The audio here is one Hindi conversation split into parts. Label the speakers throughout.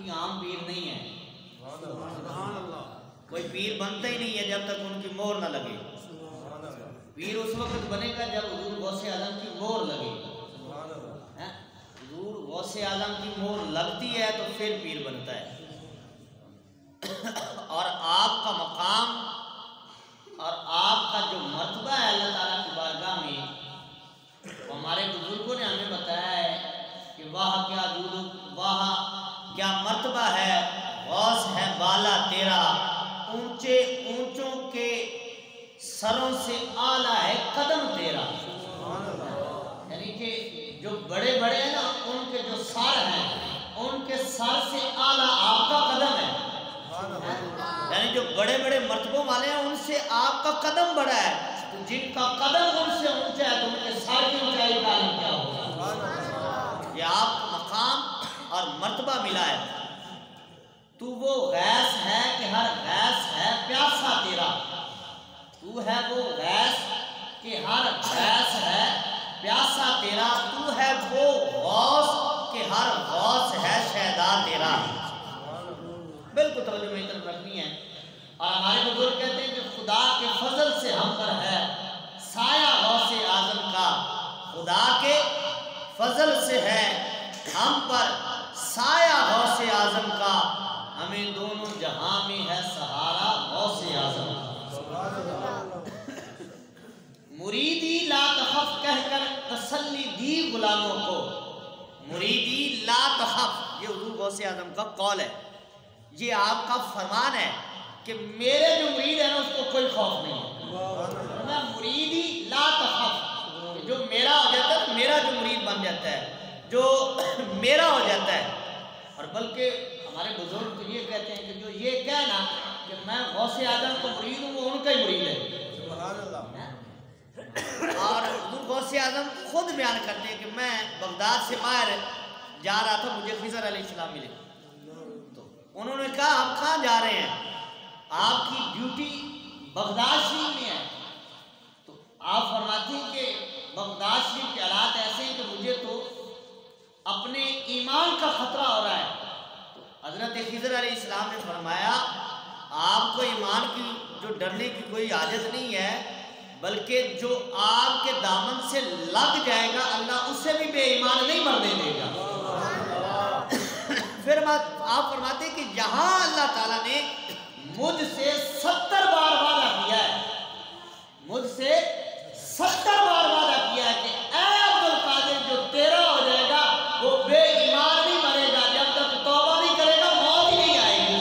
Speaker 1: कोई आम पीर नहीं है। कोई पीर बनता ही नहीं है जब तक उनकी मोहर ना लगे। पीर उस वक्त बनेगा जब हुजूर गौसे आलम की मोहर लगे। हुजूर गौसे आलम की मोहर लगती है तो फिर पीर बनता है। और आपका मकाम और आपका जो मर्तबा है अल्लाह ताला की बारगाह में, हमारे बुजुर्गों ने हमें बताया है कि वाह क्या मर्तबा है, गौस है बाला तेरा, ऊंचे ऊंचों के सरों से आला है कदम तेरा। यानी कि जो बड़े बड़े हैं ना, उनके जो सर हैं, उनके सर से आला आपका कदम है। यानी जो बड़े बड़े मर्तबों वाले हैं उनसे आपका कदम बड़ा है। तो जिनका कदम उनसे ऊंचा है तो उनके सर की ऊंचाई का क्या होगा। ये आपको मकाम और मर्तबा मिला है। तू वो गैस है कि हर गैस है प्यासा तेरा। तू है वो गैस कि हर गैस है प्यासा तेरा। तू है वो गौस कि हर गौस है शहदा तेरा। बिल्कुल तवज्जो मेरी तरफ रखनी है। और हमारे बुजुर्ग कहते हैं कि खुदा के फजल से हम पर है साया गौसे आजम का। खुदा के फजल से है हम पर साया गौसे आजम का। हमें दोनों जहां में है सहारा गौसे आजम का। मुरीदी ला तखफ कहकर तसल्ली दी गुलामों को। मुरीदी ला तखफ, ये हुजूर गौसे आजम का कौल है, ये आपका फरमान है कि मेरे जो मुरीद है ना उसको कोई खौफ नहीं है। मैं मुरीदी ला तखफ, जो मेरा हो जाता है, मेरा जो मुरीद बन जाता है, जो मेरा हो जाता है। और बल्कि हमारे बुजुर्ग तो ये कहते हैं कि जो ये कहना कि मैं गौसे आजम को मुरीद हूँ, वो उनका ही मुरीद है। और गौसे आजम खुद बयान करते हैं कि मैं बगदाद से बाहर जा रहा था, मुझे खिज़र अलैहिस्सलाम मिले। तो उन्होंने कहा आप कहाँ जा रहे हैं? आपकी ड्यूटी बगदाद शरीफ में है। तो आप फरमाते हैं कि बगदाद शरीफ के हालात ऐसे हैं कि मुझे तो अपने ईमान का खतरा हो रहा है। तो हज़रत खिज़र अलैहिस्सलाम ने फरमाया आपको ईमान की जो डरने की कोई हाजत नहीं है, बल्कि जो आपके दामन से लग जाएगा अल्लाह उससे भी बेईमान नहीं मरने देगा। फिर आप फरमाते कि यहाँ अल्लाह ताला ने मुझसे 70 बार वादा किया है, मुझसे 70 बार वादा किया है कि ऐ अब्दुल कादिर जो तेरा हो जाएगा वो बेईमान नहीं मरेगा। जब तक तौबा नहीं करेगा मौत ही नहीं आएगी।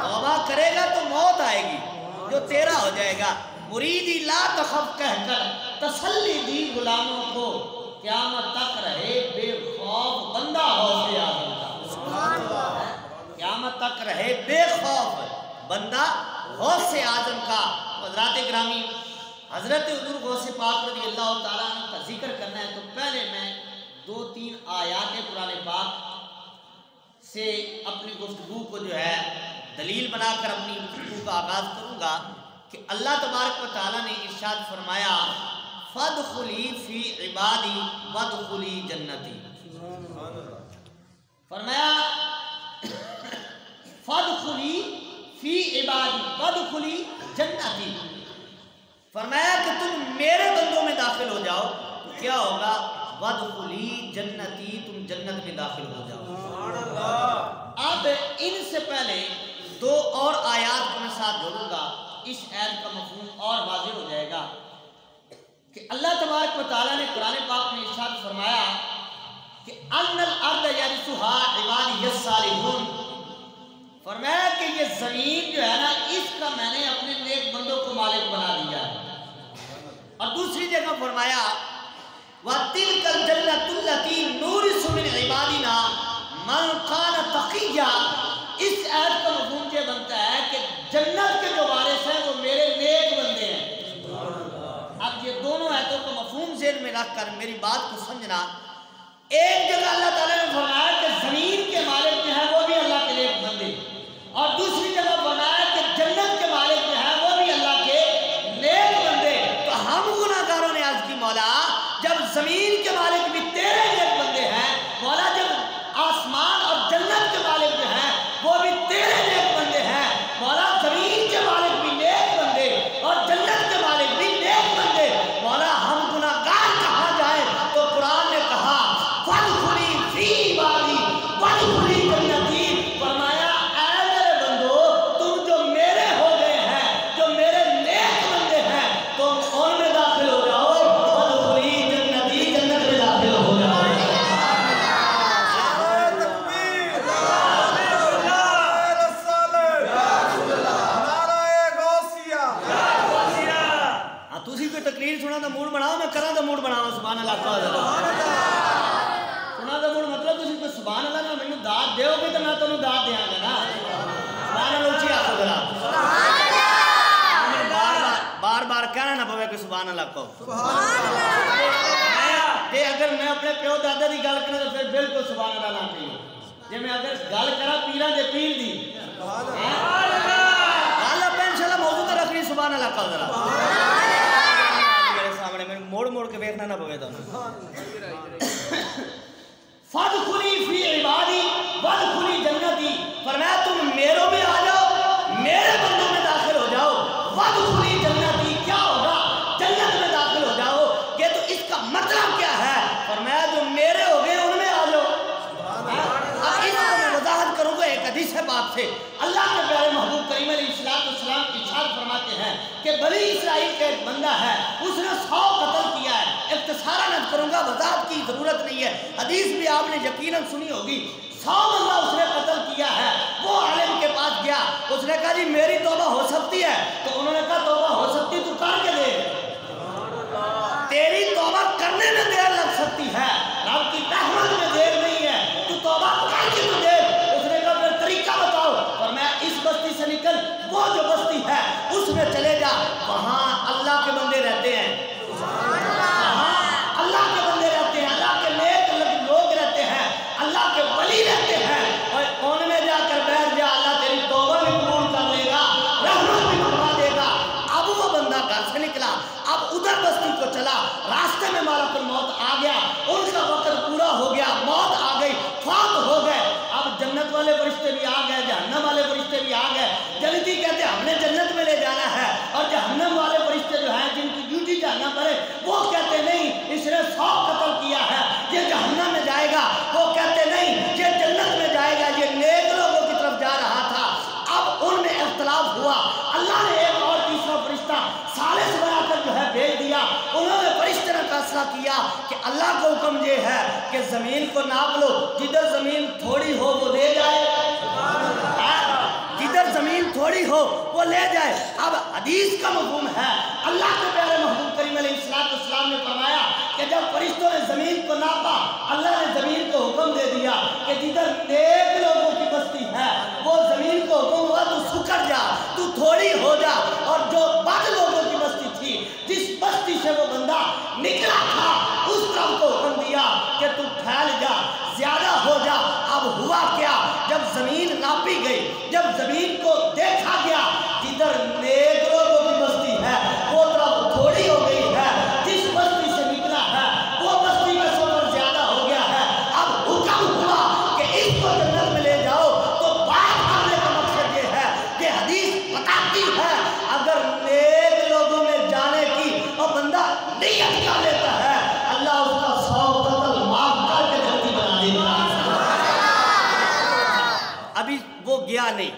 Speaker 1: तौबा करेगा तो मौत आएगी, जो तेरा हो जाएगा। मुरीदी ला तखफ कहकर तसल्ली दी गुलामों को, क़यामत तक रहे बेखौफ बंदा गौसे आजम का। क़यामत तक रहे बेखौफ बंदा गौसे आजम का। हज़रात गिरामी, हज़रत हुज़ूर गौसे पाक रज़ियल्लाहु ताला अन्हु का जिक्र करना है तो पहले मैं 2-3 आयात कुरान पाक से अपनी गुफ्तगू को जो है दलील बनाकर अपनी गुफ्तगू का आगाज़ करूँगा कि अल्लाह तबारक व तआला ने इरशाद फरमाया फदखुली फी इबादी वदखुली जन्नती। फरमाया फदखुली फी इबादी वदखुली जन्नती। फरमाया कि तुम मेरे बंदों में दाखिल हो जाओ तो क्या होगा, वदखुली जन्नती, तुम जन्नत में दाखिल हो जाओ। अब इनसे पहले 2 और आयात को मैं साथ जोड़ूंगा, इस आयत का मफ़हूम और वाज़ेह हो जाएगा कि अल्लाह तबारक व तआला ने कुरान पाक में इरशाद फरमाया कि अन्नल अर्द यरिसुहा इबादी यस्सालिहून। फरमाया कि ये ज़मीन जो है ना, इसका मैंने अपने नेक बंदों को मालिक बना दिया है। और दूसरी जगह फरमाया वतिलकल जन्नतुल्लती नूरिसु मिन इबादिना मन कान तक़िया। इस आयत का मफ़हूम ये बनता है कि जन्नत के जो वारिस हैं वो मेरे नेक बंदे हैं। अब ये दोनों आयतों का मफ़हूम ज़हन में रखकर मेरी बात को समझना। एक जगह अल्लाह ताला ने फरमाया कि ज़मीन के मालिक जो है वो भी अल्लाह के नेक बंदे, और दूसरी जगह फरमाया कि जन्नत के मालिक जो है वो भी अल्लाह के नेक बंदे। तो हम गुनाहगारों ने अर्ज़ की मौला जब ज़मीन के मालिक भी तेरे नेक बंदे हैं, मौला जब आसमान और जन्नत के कहो ते अगर मैं अपने प्यो दादा की गल करा तो फिर बिल्कुल सुभान अल्लाह ना कहियो जे मैं अगर गल करा पीरां दे पीर दी गल अपन इंशाल्लाह मौजू तो रखनी सुभान अल्लाह कहो जरा मेरे सामने मैं मोड़ मोड़ के देखना ना पवे तो फदखुली फी इबादी वदखुली जन्नती फरमाया तुम मेरों में आ जाओ मेरे बंदों में दाखिल हो जाओ वदखुली जन्नती क्या होगा जन्नत में दाखिल हो जाओ ये तो इसका मतलब क्या है फरमाया जो मेरे हो गए उनमें आ जाओ अब इसको मैं वजाहत करूंगा एक हदीस है बात से अल्लाह के प्यारे महबूब करीम अलैहिस्सलाम इरशाद फरमाते हैं कि बनी इस्राइल का एक बंदा है उसने 100 कत्ल किया है इख्तिसारन अर्ज करूंगा वजाहत की जरूरत नहीं है हदीस भी आपने यकीनन सुनी होगी 100 बंदा उसने कत्ल किया है वो आलिम के पास गया उसने कहा जी मेरी तौबा हो सकती है तो उन्होंने कहा तौबा हो सकती तू करके दे तेरी तौबा करने में देर लग सकती है रब की रहमत में देर नहीं है तू तौबा करके तो दे उसने कहा फिर तरीका बताओ और मैं इस बस्ती से निकल वो जो बस्ती है उसमें चले जा वहां अल्लाह के बंदे रहते हैं अल्लाह के बंदे रहते हैं अल्लाह के नेक लोग रहते हैं अल्लाह के वली रहते हैं और उनमें जाकर बैठ जा अल्लाह तेरी तौबा भी कबूल कर लेगा रहमत भी फरमा देगा अब वो बंदा घर से निकला अब उधर बस्ती को चला रास्ते में मालकुल मौत आ गया उनका वक्त पूरा हो गया मौत आ गई फात हो गए अब जन्नत वाले फरिश्ते भी आ गए जहन्नम वाले फरिश्ते भी आ गए जल्दी कहते हमने जन्नत में ले जाना है और जहन्नम वाले फरिश्ते जो हैं जिनकी ड्यूटी जहन्नम पर है वो कहते नहीं इसने 100 कत्ल किया है ये जहन्नम में जाएगा वो कहते नहीं ये जन्नत में जाएगा ये नेक लोगों की तरफ जा रहा था अब उनमें इख्तिलाफ हुआ अल्लाह ने एक और तीसरा फरिश्ता सालिस बनाकर जो है भेज दिया उन्होंने फरिश्ते ने फैसला किया कि अल्लाह का हुक्म ये है कि जमीन को नाप लो जिधर जमीन थोड़ी हो वो ले जाए जिधर जमीन थोड़ी हो वो ले जाए अब हदीस का मफहूम है अल्लाह के प्यारे महबूब करीम अलैहिस्सलाम ने फरमाया कि जब फरिश्तों ने जमीन को नापा अल्लाह ने जमीन को हुक्म दे दिया कि जिधर नेक लोगों की बस्ती है वो जमीन को हुक्म हुआ तू सुकड़ जा तू थोड़ी हो जा और जो बद लोगों की बस्ती थी जिस बस्ती से वो बंदा निकला था उस तरफ को हुक्म दिया कि तू फैल जा ज्यादा हो जा अब हुआ क्या जब जमीन नापी गई जब जमीन को देखा गया जिधर नेक लोगों की बस्ती है वो तरफ थोड़ी हो गई है जिस बस्ती से निकला है वो बस्ती का सफर ज्यादा हो गया है अब हुक्म हुआ कि इसको जन्नत में ले जाओ तो बात करने का मकसद ये है कि हदीस बताती है अगर नेक लोगों में जाने की और बंदा नियत कर लेता है अल्लाह उसका 100 कत्ल माफ करके जल्दी बना देगा अभी वो गया नहीं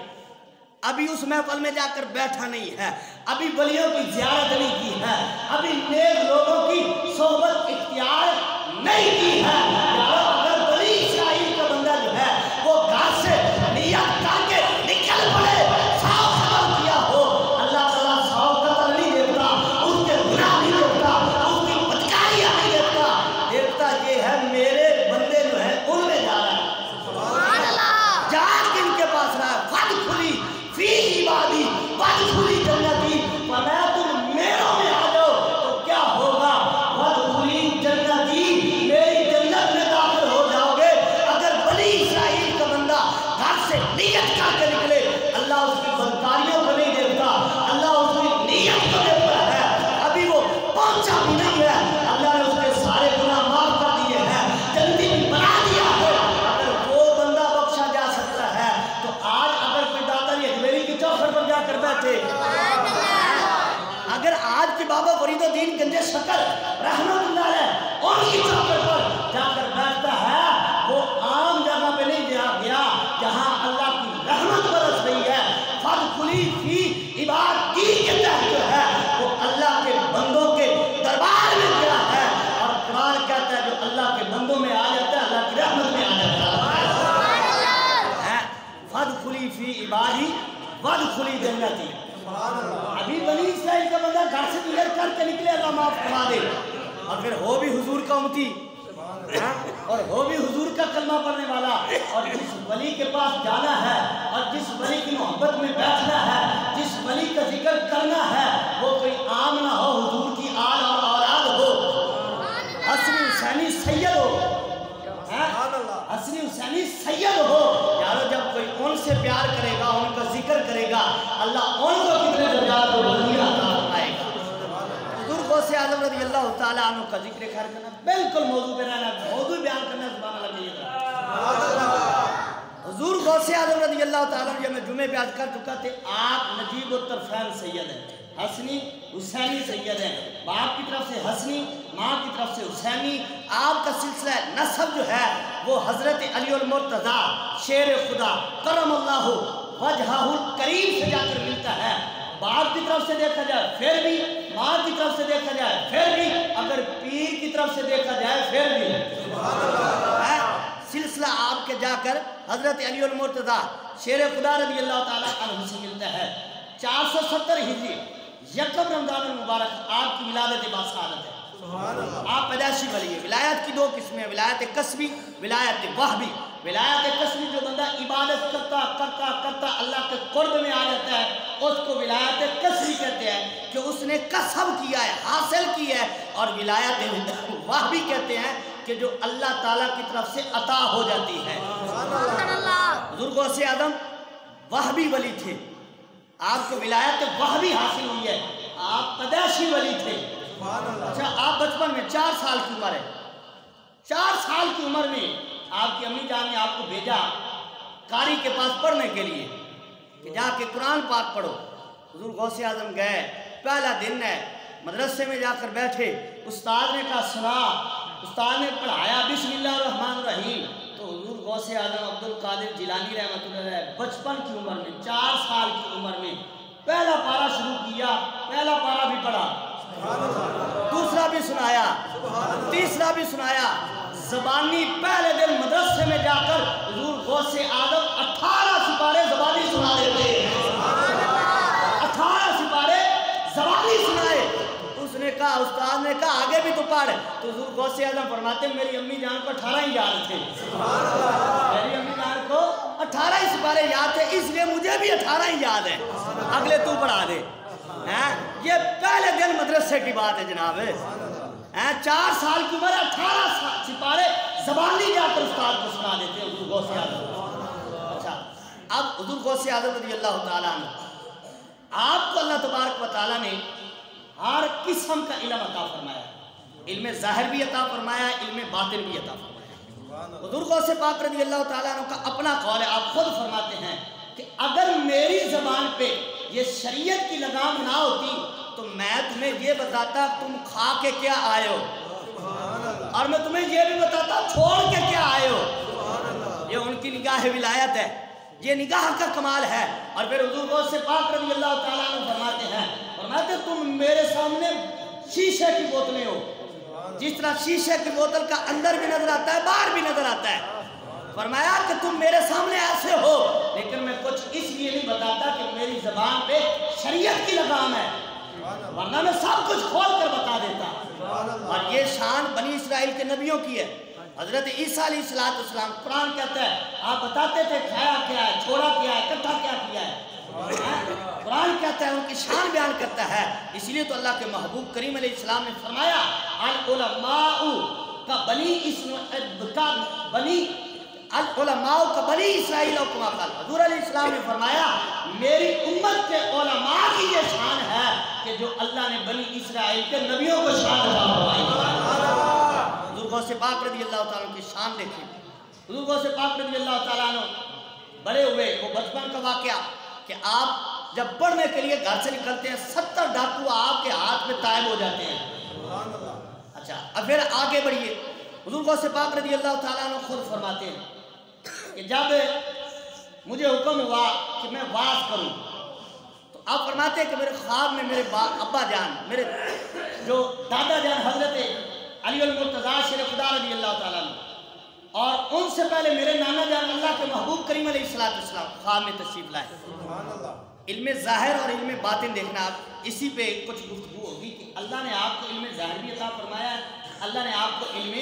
Speaker 1: अभी उस महफिल में जाकर बैठा नहीं है अभी वलियों की ज़ियारत नहीं की है अभी नेक लोगों की सोहबत इख्तियार नहीं की है अगर बनी इस्राइल का बंदा जो है वो घर से नियत करके निकल पड़े 100 कत्ल किया हो अल्लाह ताला 100 कत्ल नहीं देखता उसके गुनाह नहीं देखता उसकी बदकारियां नहीं देखता देखता ये है मेरे बंदे जो है उनमें जा रहा है जान किनके पास रहा है फदखुली फी इबादी वदखुली जन्नती फरमाया तुम मेरों में आ जाओ तो क्या होगा वदखुली जन्नती मेरी जन्नत में दाखिल हो जाओगे अगर बनी इस्राइल का बंदा घर से नियत करके निकले अल्लाह उसकी बदकारियों को नहीं देखता अल्लाह उसकी नियत को देखता है अभी वो पहुंचा भी नहीं है अल्लाह ने उसके सारे गुनाह माफ कर दिए हैं जल्दी भी बना दिया है अगर वो बंदा बख्शा जा सकता है तो आज अगर कोई दाता अजमेरी की चौखट पर जाकर बैठे अगर आज के बाबा फरीदुद्दीन गंजे शक्कर रहमतुल्लाह अलैह उनकी चौखट पर जाकर बैठता है वो आम जगह पे नहीं गया जहां अल्लाह की रहमत बरस रही है फदखुली फी इबादी के तहत जो है वो अल्लाह के बंदों के दरबार में गया है और कुरान कहता है जो अल्लाह के बंदों में आ जाता है अल्लाह की रहमत में आ जाता है फदखुली फी इबादी वदखुली जन्नती अभी बनी इस्राइल का बंदा घर से निकल करके निकले अल्लाह माफ करवा दे और फिर हो भी हुजूर का उम्मती और हो भी हुजूर का कलमा पढ़ने वाला और जिस वली के पास जाना है और जिस वली की मोहब्बत में बैठना है जिस वली का जिक्र करना है वो कोई आम ना हो हुजूर की आल और हुसैनी सैयद हो। यारो जब कोई उनसे प्यार करेगा, उनका जिक्र करेगा, अल्लाह उनको कितने दर्जात और बुलंदियां अता फरमाएगा। हुजूर गौसे आज़म रज़ी अल्लाह तआला अन्हु का जिक्र खैर करना, बिल्कुल मौजू पे रहना, मौजू बयान करना सुभान अल्लाह चाहिए। हुजूर गौसे आज़म रज़ी अल्लाह तआला अन्हु, मैं जुमे पे आज कर चुका थे, आप नजीब उत तरफ़ैन सैयद हैं, हसनी हुसैनी सैयद हैं, बाप की तरफ से हसनी, माँ की तरफ से हुसैनी। आपका सिलसिला नसब जो है वो हज़रत अली अल मुर्तज़ा शेर खुदा करमल्लाहु वजहुल करीम से जाकर मिलता है। बाप की तरफ से देखा जाए फिर भी, माँ की तरफ से देखा जाए फिर भी, अगर पीर की तरफ से देखा जाए फिर भी, सिलसिला आपके जाकर हज़रत अली अल मुर्तज़ा शेर खुदा रज़ी अल्लाह तआला अन्हु से मिलता है। 470 हिजरी यकम रमज़ान मुबारक आपकी विलादत बासादत है। आप पैदाइशी वली है। विलायत की दो किस्में, विलायत कसबी, विलायत वहबी। विलायत कसबी जो बंदा इबादत करता करता करता अल्लाह के कुर्ब में आ जाता है, उसको विलायत कसबी कहते हैं कि उसने कसब किया है, हासिल की है। और विलायत वहबी कहते हैं कि जो अल्लाह ताला की तरफ से अता हो जाती है। हुजूर गौसे आज़म वहबी वली थे, आपको विलायत वहबी हासिल हुई है, आप पैदाइशी वली थे। अच्छा, आप बचपन में 4 साल की उम्र है, 4 साल की उम्र में आपकी अम्मी जान ने आपको भेजा कारी के पास पढ़ने के लिए कि जाके कुरान पाक पढ़ो। हुजूर गौसे आज़म गए, पहला दिन है, मदरसे में जाकर बैठे, उस्ताद ने कहा सुना, उस्ताद ने पढ़ाया बिस्मिल्लाहिर्रहमानिर्रहीम। तो हुजूर गौसे आज़म अब्दुल कादिर जिलानी रहमतुल्लाह अलैह बचपन की उम्र में 4 साल की उम्र में पहला पारा शुरू किया, पहला पारा भी पढ़ा, दूसरा भी सुनाया, तीसरा भी सुनाया। ज़बानी पहले दिन मदरसे में जाकर हुजूर गौसे आज़म 18 सिपारे ज़बानी सुना देते, 18 सिपारे ज़बानी सुनाए। उसने कहा, उस्ताद ने कहा आगे भी तो पढ़। तो हुजूर गौसे आज़म फरमाते मेरी अम्मी जान को 18 ही याद थे, मेरी अम्मी जान को 18 ही सिपारे याद थे, इसलिए मुझे भी 18 ही याद है, अगले तू पढ़ा दे। ये पहले दिन मदरसे की बात है जनाब। 4 साल की उम्र 18 सिपारे ज़बानी जाकर उस्ताद को सुना देते हैं हुजूर गौसे आज़म। अच्छा, अब हुजूर गौसे आज़म रज़ी अल्लाह तआला अन्हु, आपको अल्लाह तबारक व तआला ने हर किस्म का इल्म अता फरमाया, इल्म ज़ाहिर भी अता फरमाया, इल्म बातिन भी अता फरमाया। हुजूर गौसे पाक रज़ी अल्लाह तआला अन्हु का अपना कौल है, आप खुद फरमाते हैं कि अगर मेरी ज़बान पे ये शरीयत की लगाम ना होती तो मैं तुम्हें ये बताता तुम खा के क्या आए हो, और मैं तुम्हें ये भी बताता छोड़ के क्या आए हो। ये उनकी निगाह विलायत है, ये निगाह का कमाल है। और फिर हुजूर गौसे पाक रज़ी अल्लाह तआला अन्हु फरमाते तुम मेरे सामने शीशे की बोतलें हो, जिस तरह शीशे की बोतल का अंदर भी नजर आता है बाहर भी नजर आता है। फरमाया कि तुम मेरे सामने ऐसे हो, लेकिन मैं कुछ इसलिए नहीं बताता कि मेरी ज़बान पे शरीयत की लगाम है, वरना मैं सब कुछ खोल कर बता देता। और ये शान बनी इसराइल के नबियों की है। हजरत ईसा अलैहिस्सलाम कुरान कहता है आप बताते थे खाया क्या है, छोड़ा क्या है, इकट्ठा क्या किया है। कुरान कहता है उनकी शान बयान करता है। इसलिए तो अल्लाह के महबूब करीम अलैहिस्सलाम ने फरमाया अल उलमाउ का बनी इसराइल हुजूर अलैहिस्सलाम ने फरमाया मेरी उम्मत के उलमा की ये शान है कि जो अल्लाह ने बनी इसराइल के नबियों को शान अता फरमाई। हुजूर गौसे पाक रज़ी अल्लाह तआला की शान देखिए। हुजूर गौसे पाक रज़ी अल्लाह तआला बड़े हुए, वो बचपन का वाक़या कि आप जब पढ़ने के लिए घर से निकलते हैं 70 डाकू आपके हाथ में तायब हो जाते हैं। अच्छा, अब फिर आगे बढ़िए। हुजूर गौसे पाक रज़ी अल्लाह तआला अन्हु खुद फरमाते हैं कि जब मुझे हुक्म हुआ कि मैं वाज करूं तो आप फरमाते हैं कि मेरे ख्वाब में मेरे अब्बा जान, मेरे जो दादा जान हजरत अली अल मुर्तज़ा शेर खुदा रज़ी अल्लाह तआला अन्हु, और उनसे पहले मेरे नाना जान अल्लाह के महबूब करीम अलैहिस्सलाम ख्वाब में तशरीफ लाए। इल्म ज़ाहिर और इल्म बातिन देखना, आप इसी पे कुछ गुफ्तगू होगी कि अल्लाह ने आपको इल्म ज़ाहिर भी अता फरमाया, अल्लाह ने आपको इल्म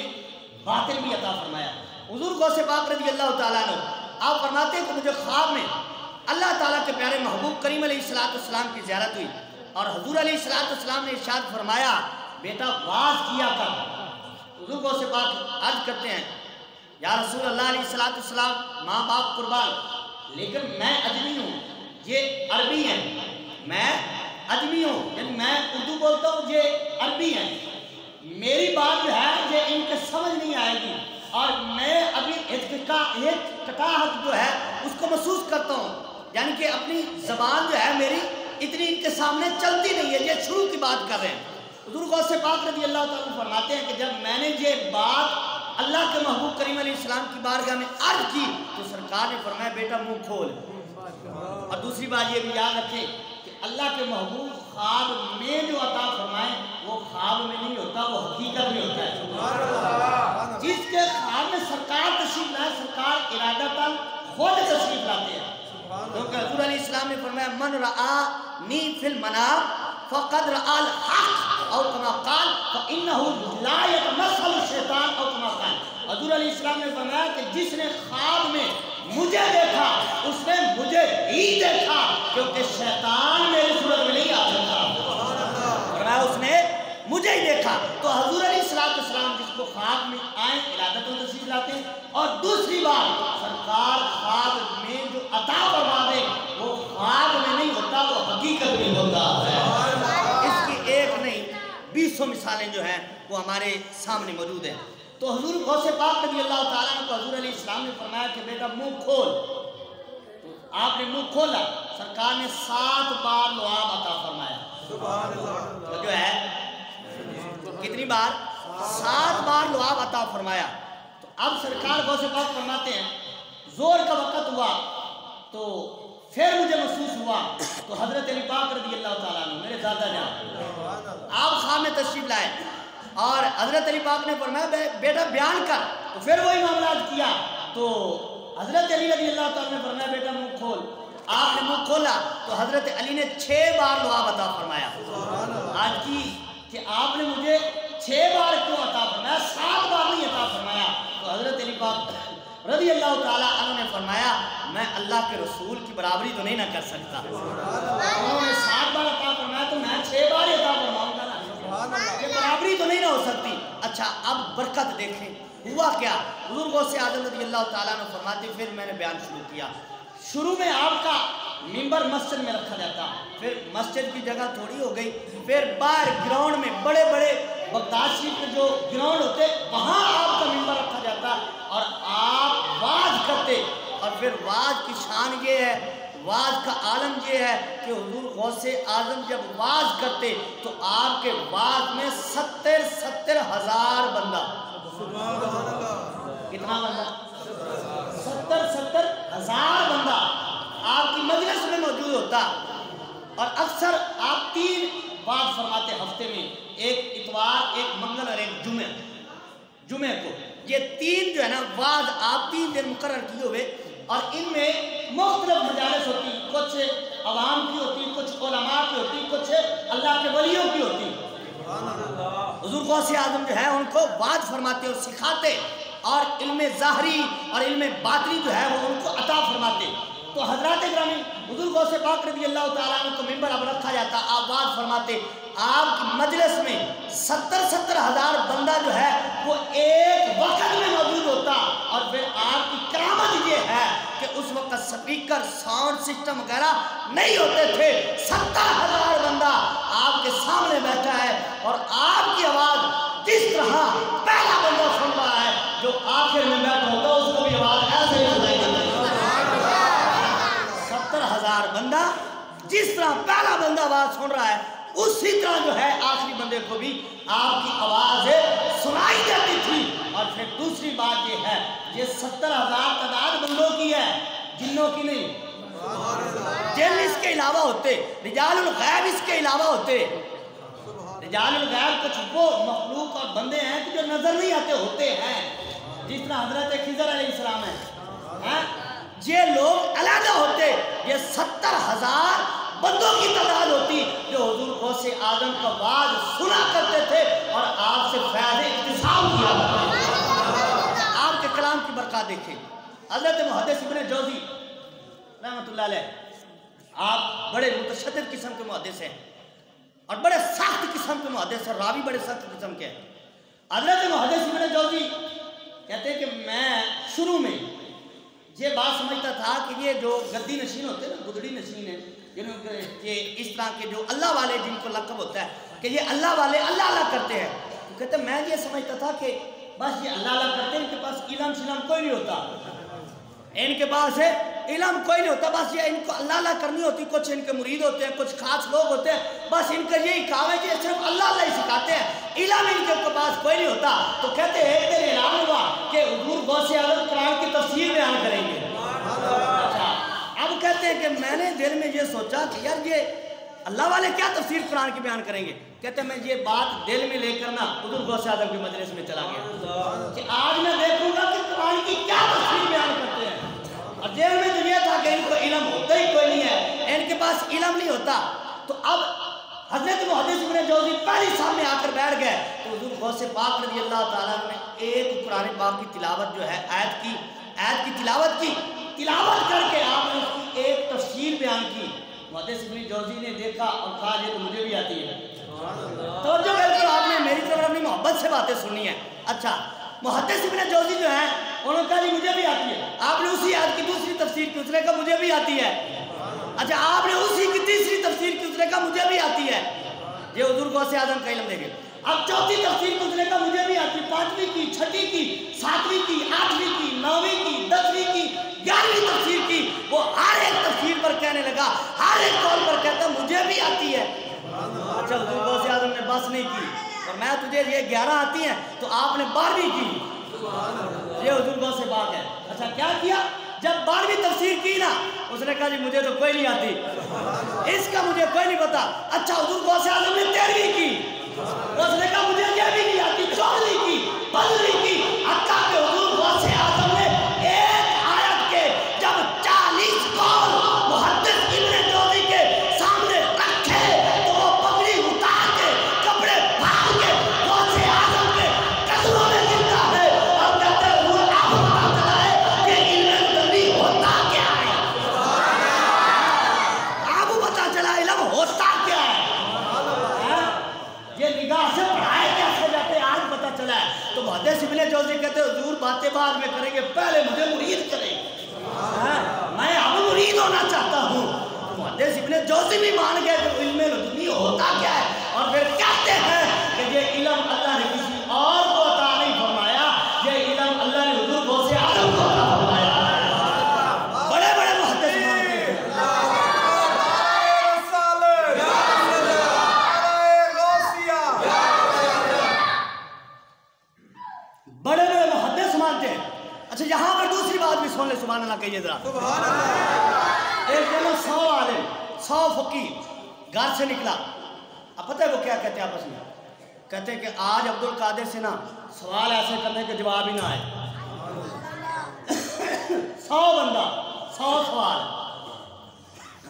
Speaker 1: बातिन भी अता फरमाया। हुजूर गौसे पाक रज़ी अल्लाह तआला अन्हु आप फरमाते हैं कि मुझे ख्वाब में अल्लाह ताला के प्यारे महबूब करीम अलैहिस्सलाम की ज़ियारत हुई और हुजूर अलैहिस्सलाम ने इरशाद फरमाया बेटा वाज किया कर। हुजूर गौसे पाक अर्ज करते हैं या रसूल अल्लाह अलैहिस्सलाम, माँ बाप कुर्बान, लेकिन मैं अजमी हूँ, ये अरबी हैं, मैं अजमी हूँ, यानी मैं उर्दू बोलता हूँ, ये अरबी हैं, मेरी बात जो है ये इनके समझ नहीं आएगी, और मैं अभी इत्काहत जो है उसको महसूस करता हूँ, यानी कि अपनी ज़बान जो है मेरी इतनी इनके सामने चलती नहीं है। ये शुरू की बात कर रहे हैं। हुज़ूर गौसे पाक रज़ी अल्लाह ताला अन्हु फरमाते हैं कि जब मैंने ये बात अल्लाह के महबूब करीम अलैहिस्सलाम की बारगाह में अर्ज़ की तो सरकार ने फरमाया बेटा मुंह खोल। और दूसरी बात ये भी याद रखें कि अल्लाह के महबूब ख्वाब में जो अता फरमाए वो ख्वाब में नहीं होता, वो हकीकत में होता है। जिसके ख्वाब में सरकार तशरीफ लाए, सरकार इरादतन खुद तशरीफ लाते हैं। क्योंकि हुज़ूर अलैहिस्सलाम ने फरमाया मन रआनी फिल मनाम फ़क़द रअल हक़ औ कमा क़ाल फ़इन्नहु ला यतमस्सलु शैतान औ कमा क़ाल। हुज़ूर अलैहिस्सलाम ने फरमाया कि जिसने ख्वाब में मुझे देखा उसने मुझे ही देखा, क्योंकि शैतान मेरी सूरत में नहीं आ सकता, फरमाया उसने मुझे ही देखा। तो हुज़ूर अलैहिस्सलाम जिसको ख्वाब में आए इरादत में तशरीफ लाते हैं। और दूसरी बात, सरकार ख्वाब में जो अता फरमा दे वो ख्वाब में नहीं होता, वो हकीकत में होता है। इसकी एक नहीं 20 मिसालें जो हैं वो हमारे सामने मौजूद हैं। तो हुज़ूर गौसे पाक रज़ी अल्लाह ताला अन्हु को हुज़ूर अलैहिस्सलाम ने फरमाया कि बेटा मुंह खोल। तो आपने मुंह खोला, सरकार ने 7 बार लुआब अता फरमाया। तो जो है कितनी बार? 7 बार लुआब अता फरमाया। तो अब सरकार गौसे पाक फरमाते हैं जोर का वक़्त हुआ तो फिर मुझे महसूस हुआ, तो हज़रत अली पाक रज़ी अल्लाह ताला अन्हु मेरे दादा जान आप ख्वाब में तशरीफ लाए और हज़रत अली पाक ने फरमाया बेटा बयान कर। तो फिर वही मामला किया, तो हज़रत अली रज़ी अल्लाह ताला ने फरमाया बेटा मुंह खोल। आपने मुंह खोला तो हज़रत अली ने 6 बार लुआब अता फरमाया। आज की कि आपने मुझे 6 बार क्यों अता फरमाया, 7 बार नहीं अता फरमाया? तो हज़रत अली पाक रज़ी अल्लाह ताला अन्हु ने फरमाया मैं अल्लाह के रसूल की बराबरी तो नहीं ना कर सकता। उन्होंने 7 बार अता फरमाया तो मैं 6 बार ही अता फरमाऊंगा ना, ये बराबरी तो नहीं ना हो सकती। अच्छा अब बरकत देखें हुआ क्या। हुज़ूर गौसे आज़म रज़ी अल्लाह ताला अन्हु फरमाते फिर मैंने बयान शुरू किया। शुरू में आपका मिंबर मस्जिद में रखा जाता, फिर मस्जिद की जगह थोड़ी हो गई, फिर बाहर ग्राउंड में बड़े बड़े बगदाद शरीफ के जो ग्राउंड होते वहाँ आपका मिंबर रखा जाता और आप वाज करते। और फिर वाज की शान ये है, वाज का आलम ये है कि हुज़ूर गौसे आज़म जब वाज करते तो आपके वाज में 70 हज़ार बंदा, कितना बंदा? 70 हज़ार बंदा आपकी मजलिस में मौजूद होता। और अक्सर आप 3 वाज फरमाते हफ्ते में, एक इतवार, एक मंगल और एक जुमे को। ये 3 जो है ना वाज आप 3 दिन मुकर्रर किए हुए और इनमें मुख्तलिफ मजालिस होती, कुछ अवाम की होती, कुछ उलमा की होती, कुछ अल्लाह के वलियों की होती। हुज़ूर गौसे आज़म जो है उनको वाज फरमाते और सिखाते और इल्मे ज़ाहरी और इल्मे बातिनी जो है वो उनको अता फरमाते। तो हज़रात ग्रामी हुज़ूर गौसे पाक रज़ी अल्लाह ताला अन्हु को मिंबर अब रखा जाता, आप वाज फरमाते, आपकी मजलिस में 70 हज़ार बंदा जो है वो एक वक्त में मौजूद होता। और फिर आपकी करामत ये है कि उस वक्त स्पीकर साउंड सिस्टम वगैरह नहीं होते थे, 70 हज़ार बंदा आपके सामने बैठा है और आपकी आवाज़ जिस तरह पहला बंदा सुन रहा है जो आखिर में बैठा होता उसको भी आवाज़ ऐसे ही सुनाई देती है। 70 हज़ार बंदा जिस तरह पहला बंदा आवाज़ सुन रहा है उसी तरह जो है आखिरी बंदे को भी आपकी आवाज़ सुनाई देती थी। और फिर दूसरी बात ये है, ये 70 हज़ार तादाद बंदों की है, जिन्नों की नहीं। जिन इसके अलावा होते, रिजालुल गैब इसके अलावा होते। रिजालुल गैब कुछ वो मखलूक और बंदे हैं कि जो नजर नहीं आते होते हैं, जिस तरह हजरत खिज़र अलैहिस्सलाम है। ये लोग अलग होते, ये 70 हज़ार बंदों की तादाद होती जो हुज़ूर गौसे आज़म का वाज सुना करते थे और आपसे फैज़ इत्तिसाल किया करते। आपके कलाम की बरकत देखें। हज़रत मुहद्दिस इब्न जौज़ी रहमतुल्लाह अलैह, आप बड़े मुतशद्दिद किस्म के मुहद्दिस हैं और बड़े सख्त किस्म के मुहद्दिस हैं, रावी बड़े सख्त किस्म के हैं। हज़रत मुहद्दिस इब्न जौज़ी कहते हैं कि मैं शुरू में ये बात समझता था कि ये जो गद्दी नशीन होते हैं ना, गुदड़ी नशीन है, ये इस तरह के जो अल्लाह वाले जिनको लक़ब होता है कि ये अल्लाह वाले अल्लाह अल्लाह करते हैं, तो कहते मैं ये समझता था कि बस ये अल्लाह अल्लाह करते हैं, इनके पास इल्म शिलम कोई नहीं होता, इनके पास है इल्म कोई नहीं होता, बस ये इनको अल्लाह अल्लाह करनी होती। कुछ इनके मुरीद होते हैं, कुछ खास लोग होते हैं, बस इनका यही काम है कि सिर्फ अल्लाह अल्लाह ही सिखाते हैं, इल्म इनके पास कोई नहीं होता। तो कहते हैं एक दिन ऐलान हुआ कि हुजूर गौसे आज़म कुरान की तफसीर बयान करेंगे। अच्छा, अब कहते हैं कि मैंने दिल में ये सोचा कि यार ये अल्लाह वाले क्या तफसीर कुरान की बयान करेंगे। कहते मैं ये बात दिल में लेकर ना हुजूर गौसे आज़म के मजलिस में चला गया कि आज मैं देखूंगा कि कुरान की क्या तफसीर बयान करते हैं। और दिल में तो ये था कि इनको इल्म होता ही कोई नहीं है, इनके पास इल्म नहीं होता। तो अब हज़रत मुहद्दिस इब्न जौज़ी पहले सामने आकर बैठ गए, तो हुजूर गौसे पाक रज़ी अल्लाह ताला ने एक कुरान पाक की तिलावत जो है आयत की तिलावत करके आपने उसकी एक तफसीर बयान की। मुहद्दिस इब्न जौज़ी ने देखा और कहा ये तो मुझे भी आती है। तो जो बिल्कुल आपने मेरी तरफ अपनी मोहब्बत से बातें सुनी है। अच्छा, मुहद्दिस इब्न जौज़ी जो है उन्होंने कहा जी मुझे भी आती है। आपने उसी आयत की दूसरी तफसीर की, उसने कहा मुझे भी आती है। अच्छा, आपने उसी की तीसरी तफसीर की, उसने कहा मुझे भी आती है। ये हुजूर गौसे आज़म का इल्म देंगे। अब चौथी तफसीर की, उसने कहा मुझे भी आती, पांचवीं की, छठी की, सातवीं की, आठवीं की, नौवीं की, 10वीं की, 11वीं तफसीर की। वो हर एक तफसीर पर कहने लगा, हर एक कौल पर कहता मुझे भी आती है। अच्छा, हुजूर गौसे आज़म ने बस नहीं की और मैं तुझे ये 11 आती हैं तो आपने 12वीं की। ये हुजूर गौसे पाक है। अच्छा, क्या किया जब 12वीं तफसीर की ना, उसने कहा जी मुझे तो कोई नहीं आती, इसका मुझे कोई नहीं पता। अच्छा, हुजूर गौसे आज़म ने 13वीं की, उसने कहा मुझे ये भी नहीं आती, 14वीं की, 15वीं की। हत्ता के हुजूर गौसे आज़म ने एक आयत के जब 40 कौल मुहद्दिस इब्न जौज़ी के सामने रखे तो वो पगड़ी उतार के कपड़े फाड़ के गौसे आज़म के कदमों में गिरता है और कहते हैं हुजूर आपको पता चला है कि इल्म तबलीग होता क्या है। आपको पता चला इल्म होता क्या है। ये निगाह से पढ़ाए कैसे जाते हैं आज पता चला है। तो मुहद्दिस इब्न जौज़ी कहते हैं हुजूर बातें बाद में करेंगे, पहले मुझे मुरीद करें, मैं अब मुरीद होना चाहता हूँ। तो मुहद्दिस इब्न जौज़ी भी मान गए कि इल्म लदुनी होता क्या है। और फिर कहते हैं कि ये इल्म अल्लाह ने किसी और को अता नहीं फरमाया, ये इल्म अल्लाह ने हुजूर गौसे आज़म को अता फरमाया। बड़े बड़े मुहद्दिस मानते हैं। बड़े बड़े मुहद्दिस मानते हैं। अच्छा, यहाँ पर दूसरी बात भी सुन ले, सुभान अल्लाह कहिए जरा। एक दिन 100 आलिम 100 फकीर घर से निकला। अब पता है वो क्या कहते हैं आपस में? कहते हैं कि आज अब्दुल कादिर से ना सवाल ऐसे करने के जवाब ही ना आए। 100 बंदा 100 सवाल,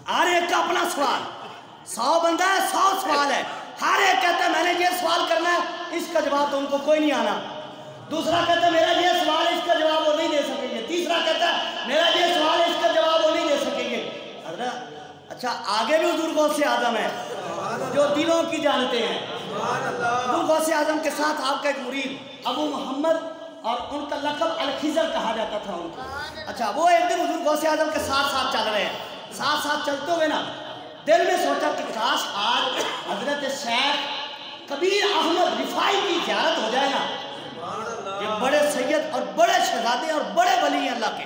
Speaker 1: हर एक का अपना सवाल। 100 बंदा है, 100 सवाल है, हर एक कहता है मैंने ये सवाल करना है, इसका जवाब तो उनको कोई नहीं आना। दूसरा कहता है मेरा ये सवाल है, इसका जवाब वो नहीं दे सकेंगे। तीसरा कहता है मेरा ये सवाल है, इसका जवाब वो नहीं दे सकेंगे। अच्छा, आगे भी हुजूर गौसे आज़म है जो दिलों की जानते हैं। हुजूर गौसे आज़म के साथ आपका एक मुरीद अबू मोहम्मद, और उनका लक़ब अल-खिज़र कहा जाता था उनको। अच्छा, वो एक दिन हुजूर गौसे आज़म के साथ साथ चल रहे हैं। साथ साथ चलते हुए ना दिल में सोचा कि काश आज हज़रत शेख कबीर अहमद रिफाई की ज़ियारत हो जाए ना। ये बड़े सैयद और बड़े शहजादे और बड़े वली हैं अल्लाह के।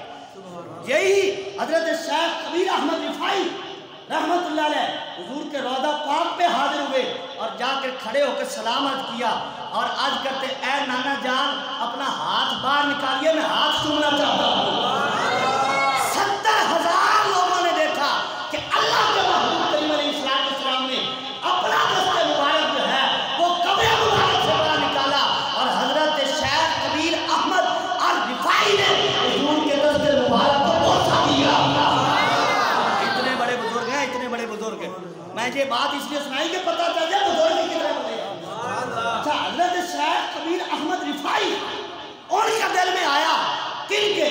Speaker 1: यही हजरत शेख कबीर अहमद रिफाई रहमतुल्लाह अलैह हुजूर के रौदा पाक पे हाजिर हुए और जाकर खड़े होकर सलाम अर्ज किया और अर्ज करते, ऐ नाना जान अपना हाथ बाहर निकालिए, मैं हाथ चूमना चाहता हूँ। 70,000 लोगों ने देखा कि अल्लाह के महबूब करीम अलैहिस्सलाम ने अपना दस्ते मुबारक जो है वो कब्र मुबारक से बाहर निकाला और हजरत शेख कबीर अहमद और रिफाई ने हुजूर के दस्ते मुबारक को बोसा दिया। इतने बड़े बुजुर्ग हैं, इतने बड़े बुजुर्ग। मैं ये बात इसलिए सुनाई कि पता चल जाए बुजुर्ग कितने बड़े। अच्छा, हजरत शेख कबीर अहमद रिफाई उनका दिल में आया, किनके?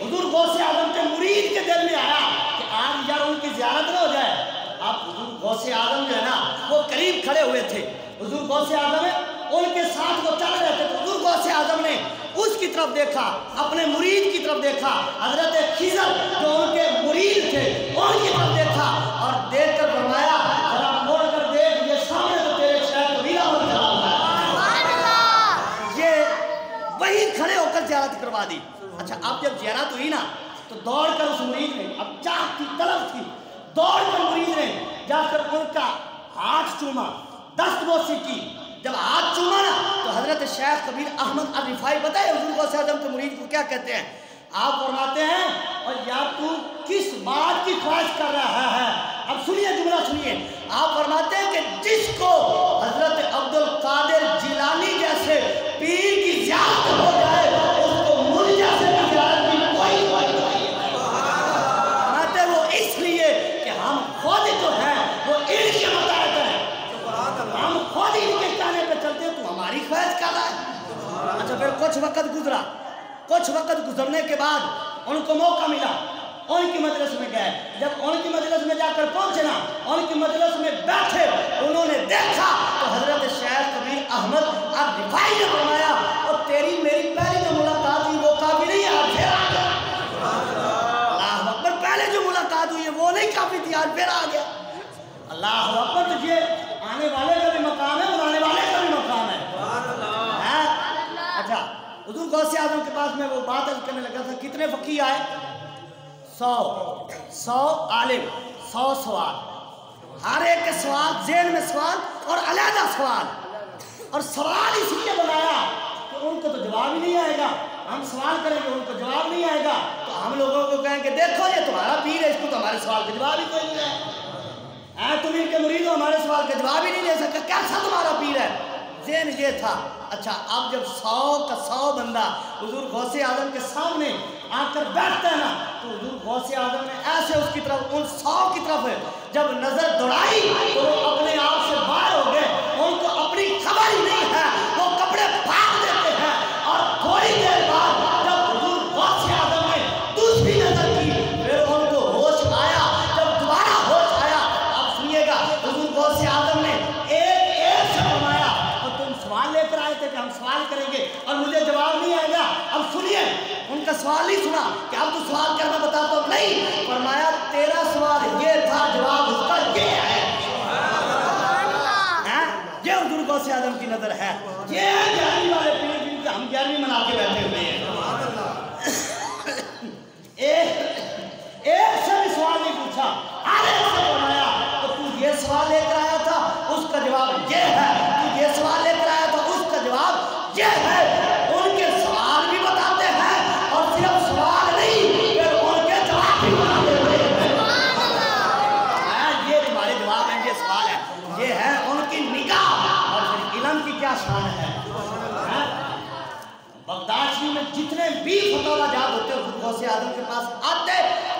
Speaker 1: हुजूर गौसे आज़म के मुरीद के दिल में आया कि आज यार उनकी ज़ियारत ना हो जाए। अब हुजूर गौसे आज़म जो है ना वो करीब खड़े हुए थे। हुजूर गौसे आज़म है उनके साथ वो चल रहे थे। तो हुजूर गौसे आज़म ने उसकी तरफ देखा, अपने मुरीद की तरफ देखा, हजरत खिज़र जो उनके मुरीद थे उनकी तरफ देखा और देखकर फरमाया जरा मुड़ कर देख, ये सामने तो तेरे शेख कबीर अहमद खड़ा है। ये वही खड़े होकर ज़ियारत करवा दी। अच्छा, अब जब ज़ियारत हुई ना तो दौड़ कर उस मुरीद ने, अब चाह थी, तलब थी, दौड़ कर मुरीद ने जाकर उनका हाथ चूमा, दस्तबोसी की। जब हाथ चूमा ना तो हजरत शेख कबीर अहमद अर-रिफाई बताए हुजूर गौसे आज़म के मुरीद को क्या कहते हैं। आप फरमाते हैं और यार तू किस बात की ख्वाहिश कर रहा है। अब सुनिए, जुमला सुनिए। आप फरमाते हैं कि जिसको हजरत अब्दुल कादिर जिलानी जैसे पीर की ज़ियारत हो जाए उसको मुझ जैसे की ज़ियारत की कोई फरमाते वो इसलिए कि हम खुद जो है वो इनके मुताबिक हैं, हम खुद इनके कहने पे चलते हैं, तू हमारी ख्वाहिश कर रहा है। अच्छा, फिर कुछ वक्त गुजरा, कुछ वक्त गुजरने के बाद उनको मौका मिला, उनकी मजलिस में गए। जब उनकी मजलिस में जाकर पहुंचे ना, उनकी मजलिस में बैठे, उन्होंने देखा तो हजरत शेख कबीर अहमद अर-रिफाई ने फरमाया और तेरी मेरी पहली जो मुलाकात हुई वो काफी नहीं है, आज फिर आ गया। अल्लाह अकबर, पहले जो मुलाकात हुई है वो नहीं काफी थी, आज फिर आ गया। अल्लाह अकबर, तो ये आने वाले का भी मकाम है, बुलाने वाले का भी मकाम है। अच्छा, हुजूर गौसे आज़म के पास में वो बात अर्ज करने लगा था, कितने फकीह आए? 100 आलिम, 100 सवाल, हर एक के सवाल, ज़हन में सवाल और अलहदा सवाल, और सवाल इसलिए बनाया कि उनको तो जवाब ही नहीं आएगा। हम सवाल करेंगे, उनको जवाब नहीं आएगा, तो हम लोगों को कहेंगे देखो ये तुम्हारा पीर है, इसको तो हमारे सवाल का जवाब ही कोई नहीं है, तुम इनके मुरीद हो, हमारे सवाल का जवाब ही नहीं दे सकते, कैसा तुम्हारा पीर है। ज़हन ये था। अच्छा, अब जब 100 का 100 बंदा हुजूर गौसे आज़म के सामने आकर बैठता है ना, तो हुजूर गौसे आज़म ने ऐसे उसकी तरफ, उन 100 की तरफ जब नजर दौड़ाई तो वो अपने आप से बाहर हो गए, उनको अपनी खबर ही नहीं है, वो कपड़े फाड़ देते हैं। और थोड़ी देर बाद जब हुजूर गौसे आज़म ने दूसरी नजर की, फिर उनको होश आया। जब दोबारा होश आया, अब सुनिएगा, हुजूर गौसे आज़म ने एक से फरमाया और तुम सवाल लेकर आए थे कि हम सवाल करेंगे और मुझे जवाब नहीं आएगा। अब सुनिए, उनका सवाल ही सुना कि अब तू सवाल करना बता, तो नहीं, फरमाया तेरा सवाल ये था, जवाब उसका ये है। ये हुजूर गौसे आज़म की नजर है। ये 11वीं वाले पीर जिनके हम 11वीं मना के बैठे हुए हैं। एक से भी सवाल नहीं पूछा, हर एक से फरमाया तो तू ये सवाल लेकर आया था, उसका जवाब ये है, तू ये सवाल लेकर आया था, उसका जवाब ये है। उनके सवाल भी बताते हैं और सिर्फ सवाल नहीं, फिर उनके जवाब भी बताते हैं। ये तुम्हारे जवाब हैं, ये सवाल है, ये है उनकी निगाह। और फिर इल्म की क्या शान है। बगदाद शरीफ में जितने भी फतवा जात होते हैं हुजूर गौसे आज़म के पास आते,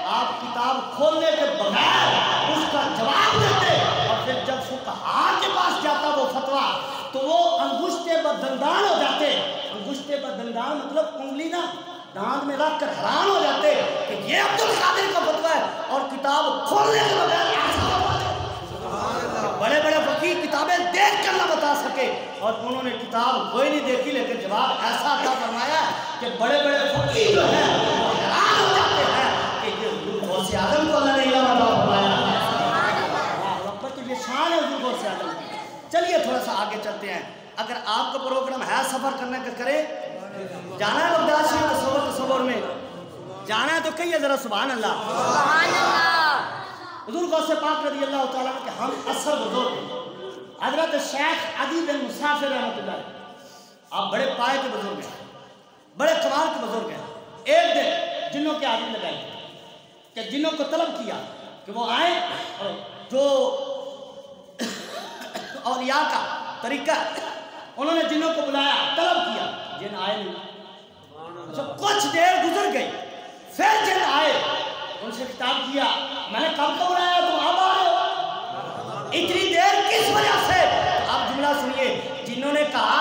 Speaker 1: आप किताब खोलने के बगैर उसका जवाब देते, और फिर जब फुकहा के पास जाता वो फतवा तो वो अंगुष्ठे बदंदान हो जाते। अंगुष्ठे बदंदान मतलब उंगली ना दांत में रख कर हैरान हो जाते कि ये अब्दुल कादिर का फतवा है, और किताब खोलने के बगैर ऐसा बड़े बड़े फकीह किताबें देख कर ना बता सके, और उन्होंने किताब कोई नहीं देखी, लेकिन जवाब ऐसा था फरमाया कि बड़े बड़े फकीह जो हैं वो हैरान हो जाते हैं कि ये हुजूर गौसे आज़म को अल्लाह ने इल्म अता फरमाया है। वक्त तो ये शान है हुजूर गौसे आज़म की। चलिए थोड़ा सा आगे चलते हैं। अगर आपका प्रोग्राम है सफ़र करने का, करें, जाना है बगदाद शरीफ तसव्वुर में जाना है तो कहिए ज़रा सुभान अल्लाह। हुजूर गौसे पाक रज़ी अल्लाह तआला के हम असर बुजुर्ग हजरत शेख अदी बिन मुसाफिर रहमतुल्लाह, आप बड़े पाए के बुजुर्ग हैं, बड़े कमाल के बुजुर्ग हैं। एक दिन जिन्नों के आदमी लगाए कि जिन्नों को तलब किया कि वो आए, और जो औलिया का तरीका उन्होंने जिन्नों को बुलाया, तलब किया, जिन आए नहीं। जब कुछ देर गुजर गई, फिर जिन आए, उनसे खिताब किया, मैंने कब को बुलाया, तुम अब आ रहे हो, इतनी देर किस वजह से। आप जुमला सुनिए, जिन्होंने कहा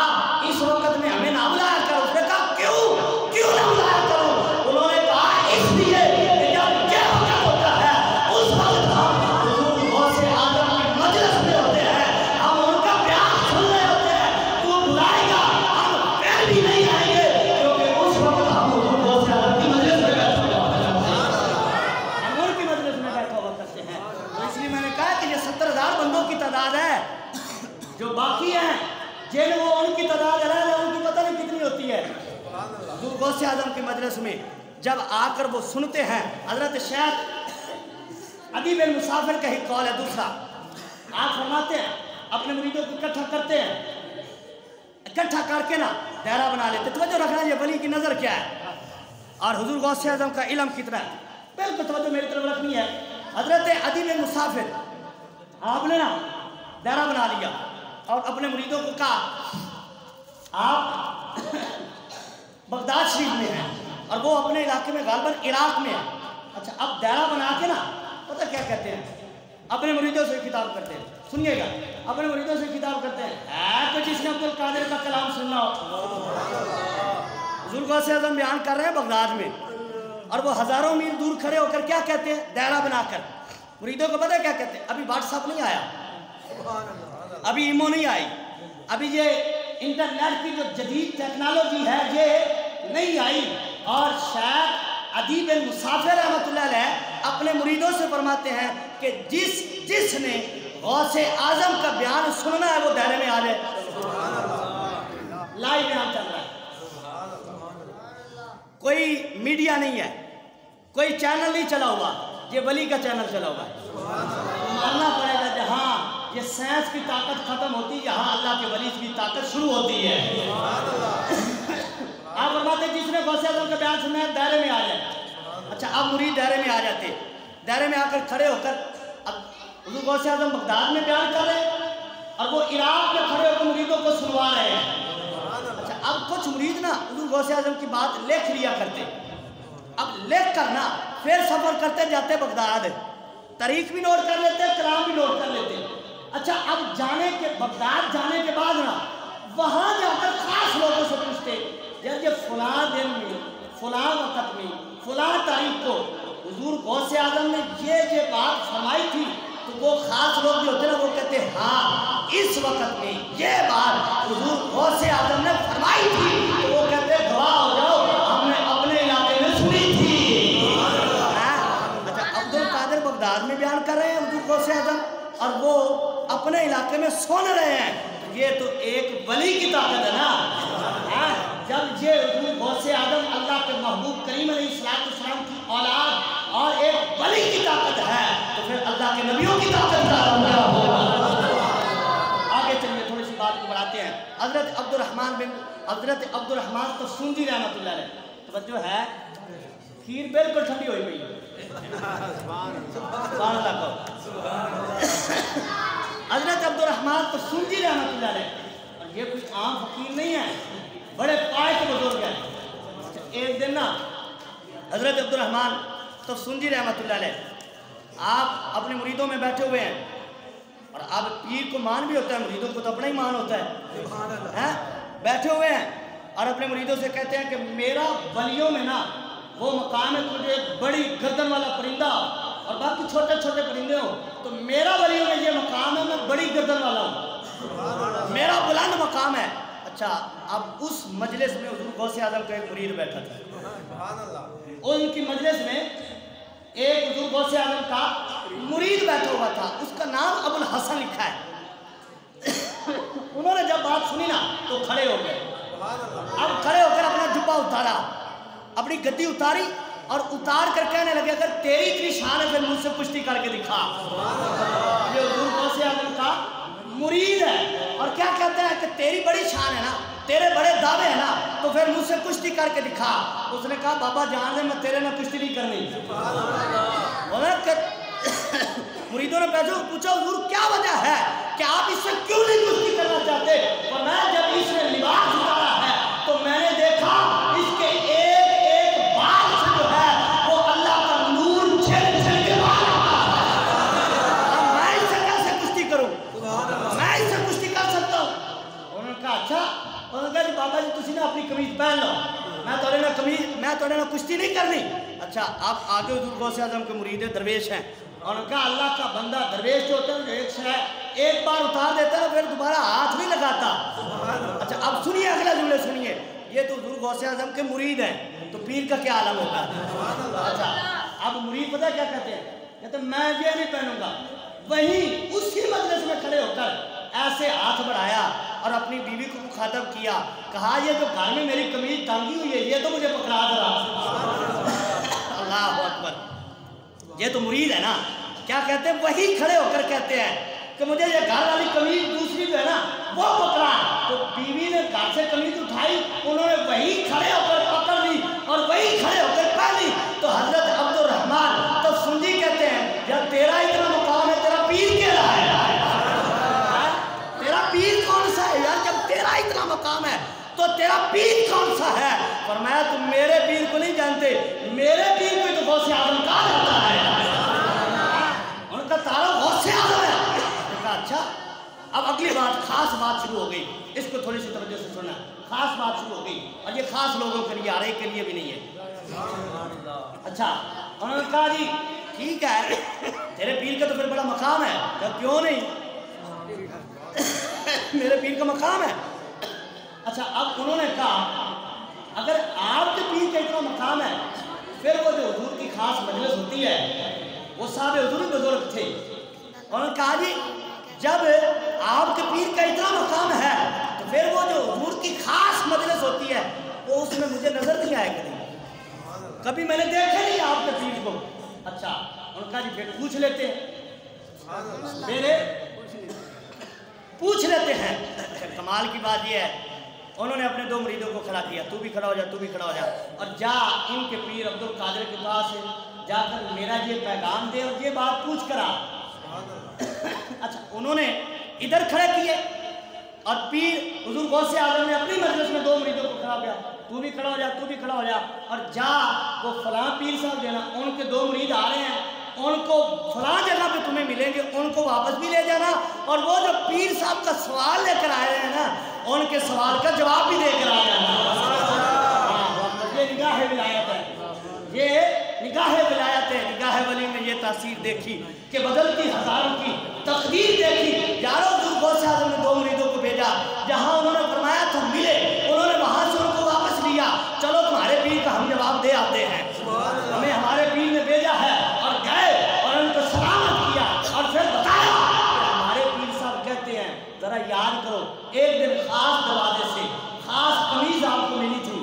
Speaker 1: इस वक्त में हमें ना बुलाया करो, उसने कहा क्यों ना बुलाया करो। उन्होंने कहा इसलिए कि जब ये वक्त होता है उस वक्त हम हुजूर गौसे आज़म की मजलिस में होते हैं, हम उनका प्यार सुन रहे होते हैं। तू बुलाएगा हम फिर भी नहीं आएंगे, क्योंकि जिन वो उनकी तादाद अलग है, उनकी पता नहीं कितनी होती है। हुजूर गौसे आजम की मजलिस में जब आकर वो सुनते हैं, हजरत शेख अदी बिन मुसाफिर का ही कौल है दूसरा, आप फरमाते हैं अपने मुरीदों को इकट्ठा करते हैं, इकट्ठा करके ना दायरा बना लेते। तवज्जो रखना ये वली की नज़र क्या है और हुजूर गौसे आजम का इल्म कितना है, बिल्कुल तवज्जो मेरी तरफ रखनी है। हजरत अदी बिन मुसाफिर आपने ना दायरा बना लिया और अपने मुरीदों को कहा आप बगदाद शरीफ में हैं और वो अपने इलाके में गालबन इराक में है। अच्छा, अब दायरा बना के ना पता क्या कहते हैं, अपने मुरीदों से खिताब करते हैं, सुनिएगा, अपने मुरीदों से खिताब करते हैं तो जिसने अब्दुल कादिर का कलाम सुनना हो। हुजूर गौसे आज़म बयान कर रहे हैं बगदाद में और वो हज़ारों मील दूर खड़े होकर क्या कहते हैं, दायरा बनाकर मुरीदों को पता क्या कहते हैं, अभी व्हाट्सअप नहीं आया, अभी ईमो नहीं आई, अभी ये इंटरनेट की जो जदीद टेक्नोलॉजी है ये नहीं आई। और शेख अदी बिन मुसाफिर रहमतुल्लाह अलैह अपने मुरीदों से फरमाते हैं कि जिसने गौसे आजम का बयान सुनना है वो दायरे में आ जाए। लाइव बयान चल रहा है, कोई मीडिया नहीं है, कोई चैनल नहीं चला हुआ, ये वली का चैनल चला हुआ है। मानना पड़ेगा जहाँ ये साइंस की ताकत खत्म होती है, यहाँ अल्लाह के वली की ताकत शुरू होती है। आप फरमाते जिसने गौसे आज़म का बयान सुना है दायरे में आ जाए। अच्छा, अब मुरीद दायरे में आ जाते, दायरे में आकर खड़े होकर अब हुजूर गौसे आज़म बगदाद में बयान कर रहे हैं और वो इराक में खड़े होकर मुरीदों को सुनवा रहे हैं। अच्छा, अब कुछ मुरीद ना हुजूर गौसे आज़म की बात लिख लिया करते, अब लिख कर ना फिर सफर करते जाते बगदाद, तारीख भी नोट कर लेते, कलाम भी नोट कर लेते। अच्छा, अब जाने के बगदाद जाने के बाद ना वहाँ जाकर खास लोगों से पूछते, जब फला दिन में फला वक़्त में फला तारीख को हुजूर गौसे आज़म ने ये बात फरमाई थी, तो वो खास लोग जो होते हैं ना वो कहते हैं हाँ इस वक़्त में ये बात हुजूर गौसे आज़म ने फरमाई थी, तो वो कहते हैं गवाह हो जाओ हमने अपने इलाके में सुनी थी। अच्छा, अब्दुल कादिर बगदाद में बयान कर रहे हैं हुजूर गौसे आज़म और वो अपने इलाके में सुन रहे हैं, ये तो एक वली की ताकत है ना। जब ये हुजूर गौसे आज़म अल्लाह के महबूब करीम अलैहिस्सलाम की औलाद और एक वली की ताकत है, तो फिर अल्लाह के नबियों की ताकत का क्या होगा। आगे चलिए, थोड़ी सी बात को बढ़ाते हैं। हजरत अब्दुल रहमान तो सुंदी रहमतुल्लाह अलैह, तवज्जो है, खीर बिल्कुल ठंडी हुई हुई है। हजरत अब्दुल रहमान तो सुंदी रहमतुल्लाह अलैह, और ये कोई आम फकीर नहीं है, बड़े पाए के बुजुर्ग हैं। एक दिन ना हजरत अब्दुल रहमान तो सुंदी रहमतुल्लाह अलैह आप अपने मुरीदों में बैठे हुए हैं, और अब पीर को मान भी होता है, मुरीदों को तो अपना ही मान होता है, बैठे हुए हैं और अपने मुरीदों से कहते हैं कि मेरा वलियों में ना वो मकाम है, तुझे एक बड़ी गर्दन वाला परिंदा और बाकी छोटे छोटे परिंदे हो, तो मेरा वलियों में ये मकाम है, मैं बड़ी गर्दन वाला हूँ, मेरा बुलंद मकाम है। अच्छा, अब उस मजलिस में हुजूर गौसे आज़म का एक मुरीद बैठा था, उनकी मजलिस में एक हुजूर गौसे आज़म का मुरीद बैठा हुआ था, उसका नाम अबुल हसन लिखा है। उन्होंने जब बात सुनी ना तो खड़े हो गए, अब खड़े होकर अपना जुब्बा उतारा, अपनी गद्दी उतारी और उतार कर कहने लगे अगर तेरी इतनी शान है फिर मुझसे कुश्ती करके दिखा। ये हुजूर गौसे आज़म का मुरीद है और क्या कहते हैं कि तेरी बड़ी शान है ना, तेरे बड़े दावे हैं ना, तो फिर मुझसे कुश्ती करके दिखा। उसने कहा बाबा जान दे मैं तेरे ना कुश्ती नहीं करनी। मुरीदों ने पूछा हुजूर क्या वजह है कि आप इससे क्यों नहीं कुश्ती करना चाहते, और मैं जब इसने लिबास उतारा है तो मैंने देखा इसके एक एक बाल से जो है वो अल्लाह का नूर छिल छिल के बाहर आता है। मैं इससे कैसे कुश्ती करूं, मैं इससे कुश्ती कर सकता हूं। उन्होंने कहा अच्छा, उन्होंने कहा बाबा जी तुसी ना अपनी कमीज पहन लो, मैं थोड़े ना कुश्ती नहीं करनी। अच्छा, आप आगे हुजूर गौसे आज़म के मुरीद दरवेश हैं, और उनका अल्लाह का बंदा दरवेश जो होता है जो एक शय एक बार उतार देता है फिर दोबारा हाथ नहीं लगाता। अच्छा, अब सुनिए अगला जुमले सुनिए, ये तो हुजूर गौसे आज़म के मुरीद हैं, तो पीर का क्या आलम होगा। अच्छा, अब मुरीद पता क्या कहते हैं, कहते मैं ये नहीं पहनूंगा। वहीं उसी मजलिस में खड़े होकर ऐसे हाथ बढ़ाया और अपनी बीवी को मुखातब किया, कहा ये जो घर में मेरी कमीज टांगी हुई है ये तो मुझे पकड़ा जरा। अल्लाह अकबर, ये तो मुरीद है ना। क्या कहते हैं, वही खड़े होकर कहते हैं कि मुझे ये घर वाली कमीज दूसरी जो है ना वो पकड़ा। तो बीवी ने घर से कमीज उठाई, उन्होंने वही खड़े होकर पकड़ ली और वही खड़े होकर पहनी। तो हजरत अब्दुल रहमान तो सुंदी कहते हैं, जब तेरा इतना मुकाम है तेरा पीर क्या रहा है? तेरा पीर कौन सा है यार? जब तेरा इतना मुकाम है तो तेरा पीर कौन सा है? फरमाया तुम मेरे पीर को नहीं जानते, मेरे पीर को तो गौसे आजम कहा जाता है, उनका तारा गौसे आजम है। अच्छा, अब अगली बात, खास बात शुरू हो गई, इसको थोड़ी सी तवज्जो से सुनना। खास बात शुरू हो गई और ये खास लोगों के लिए, आरे के लिए भी नहीं है। अच्छा, उन्होंने कहा जी ठीक है तेरे पीर का तो फिर बड़ा मकाम है, तो क्यों नहीं मेरे पीर का मकाम है। अच्छा, अब उन्होंने कहा अगर आपके पीर का इतना मकाम है फिर वो जो हुजूर की खास मजलिस होती है, वो साहब हुजूर बुजुर्ग थे, उन्होंने कहा जी जब आपके पीर का इतना मकाम है तो फिर वो जो हुजूर की खास मजलिस होती है वो उसमें मुझे नजर नहीं आया कभी मैंने देखा नहीं आपके पीर को। अच्छा, उनका जी फिर पूछ लेते हैं, मेरे पूछ लेते हैं। कमाल की बात यह है, उन्होंने अपने दो मुरीदों को खड़ा किया, तू भी खड़ा हो जा, तू भी खड़ा हो जा, और जा इनके पीर अब्दुल कादिर के पास जाकर मेरा ये पैगाम दे और ये बात पूछ करा। अच्छा, उन्होंने इधर खड़े किए और पीर हुजूर गौसे आजम ने अपनी मजलिस में दो मुरीदों को खड़ा किया, तू भी खड़ा हो जा, तू भी खड़ा हो जा, और जा वो फलां पीर साहब देना, उनके दो मुरीद आ रहे हैं, उनको फलां जगह पे तुम्हें मिलेंगे, उनको वापस भी ले जाना, और वो जो पीर साहब का सवाल लेकर आए हैं ना उनके सवाल का जवाब भी देकर आ जाना। ये निगाह विलायत है, ये निगाह विलायत है। निगाह वली में ये तासीर देखी कि बदलती हजारों की तकदीर देखी। यारों हुजूर गौसे आज़म ने दो मुरीदों को भेजा, जहां उन्होंने फरमाया था मिले, उन्होंने वहां से उनको वापस लिया, चलो तुम्हारे पीर का हम जवाब दे आते हैं, हमें हमारे पीर ने भेजा है, और गए और उनको सलामत किया और फिर बताया हमारे पीर साहब कहते हैं जरा याद करो एक दिन खास दरवाजे से खास कमीज आपको मिली थी,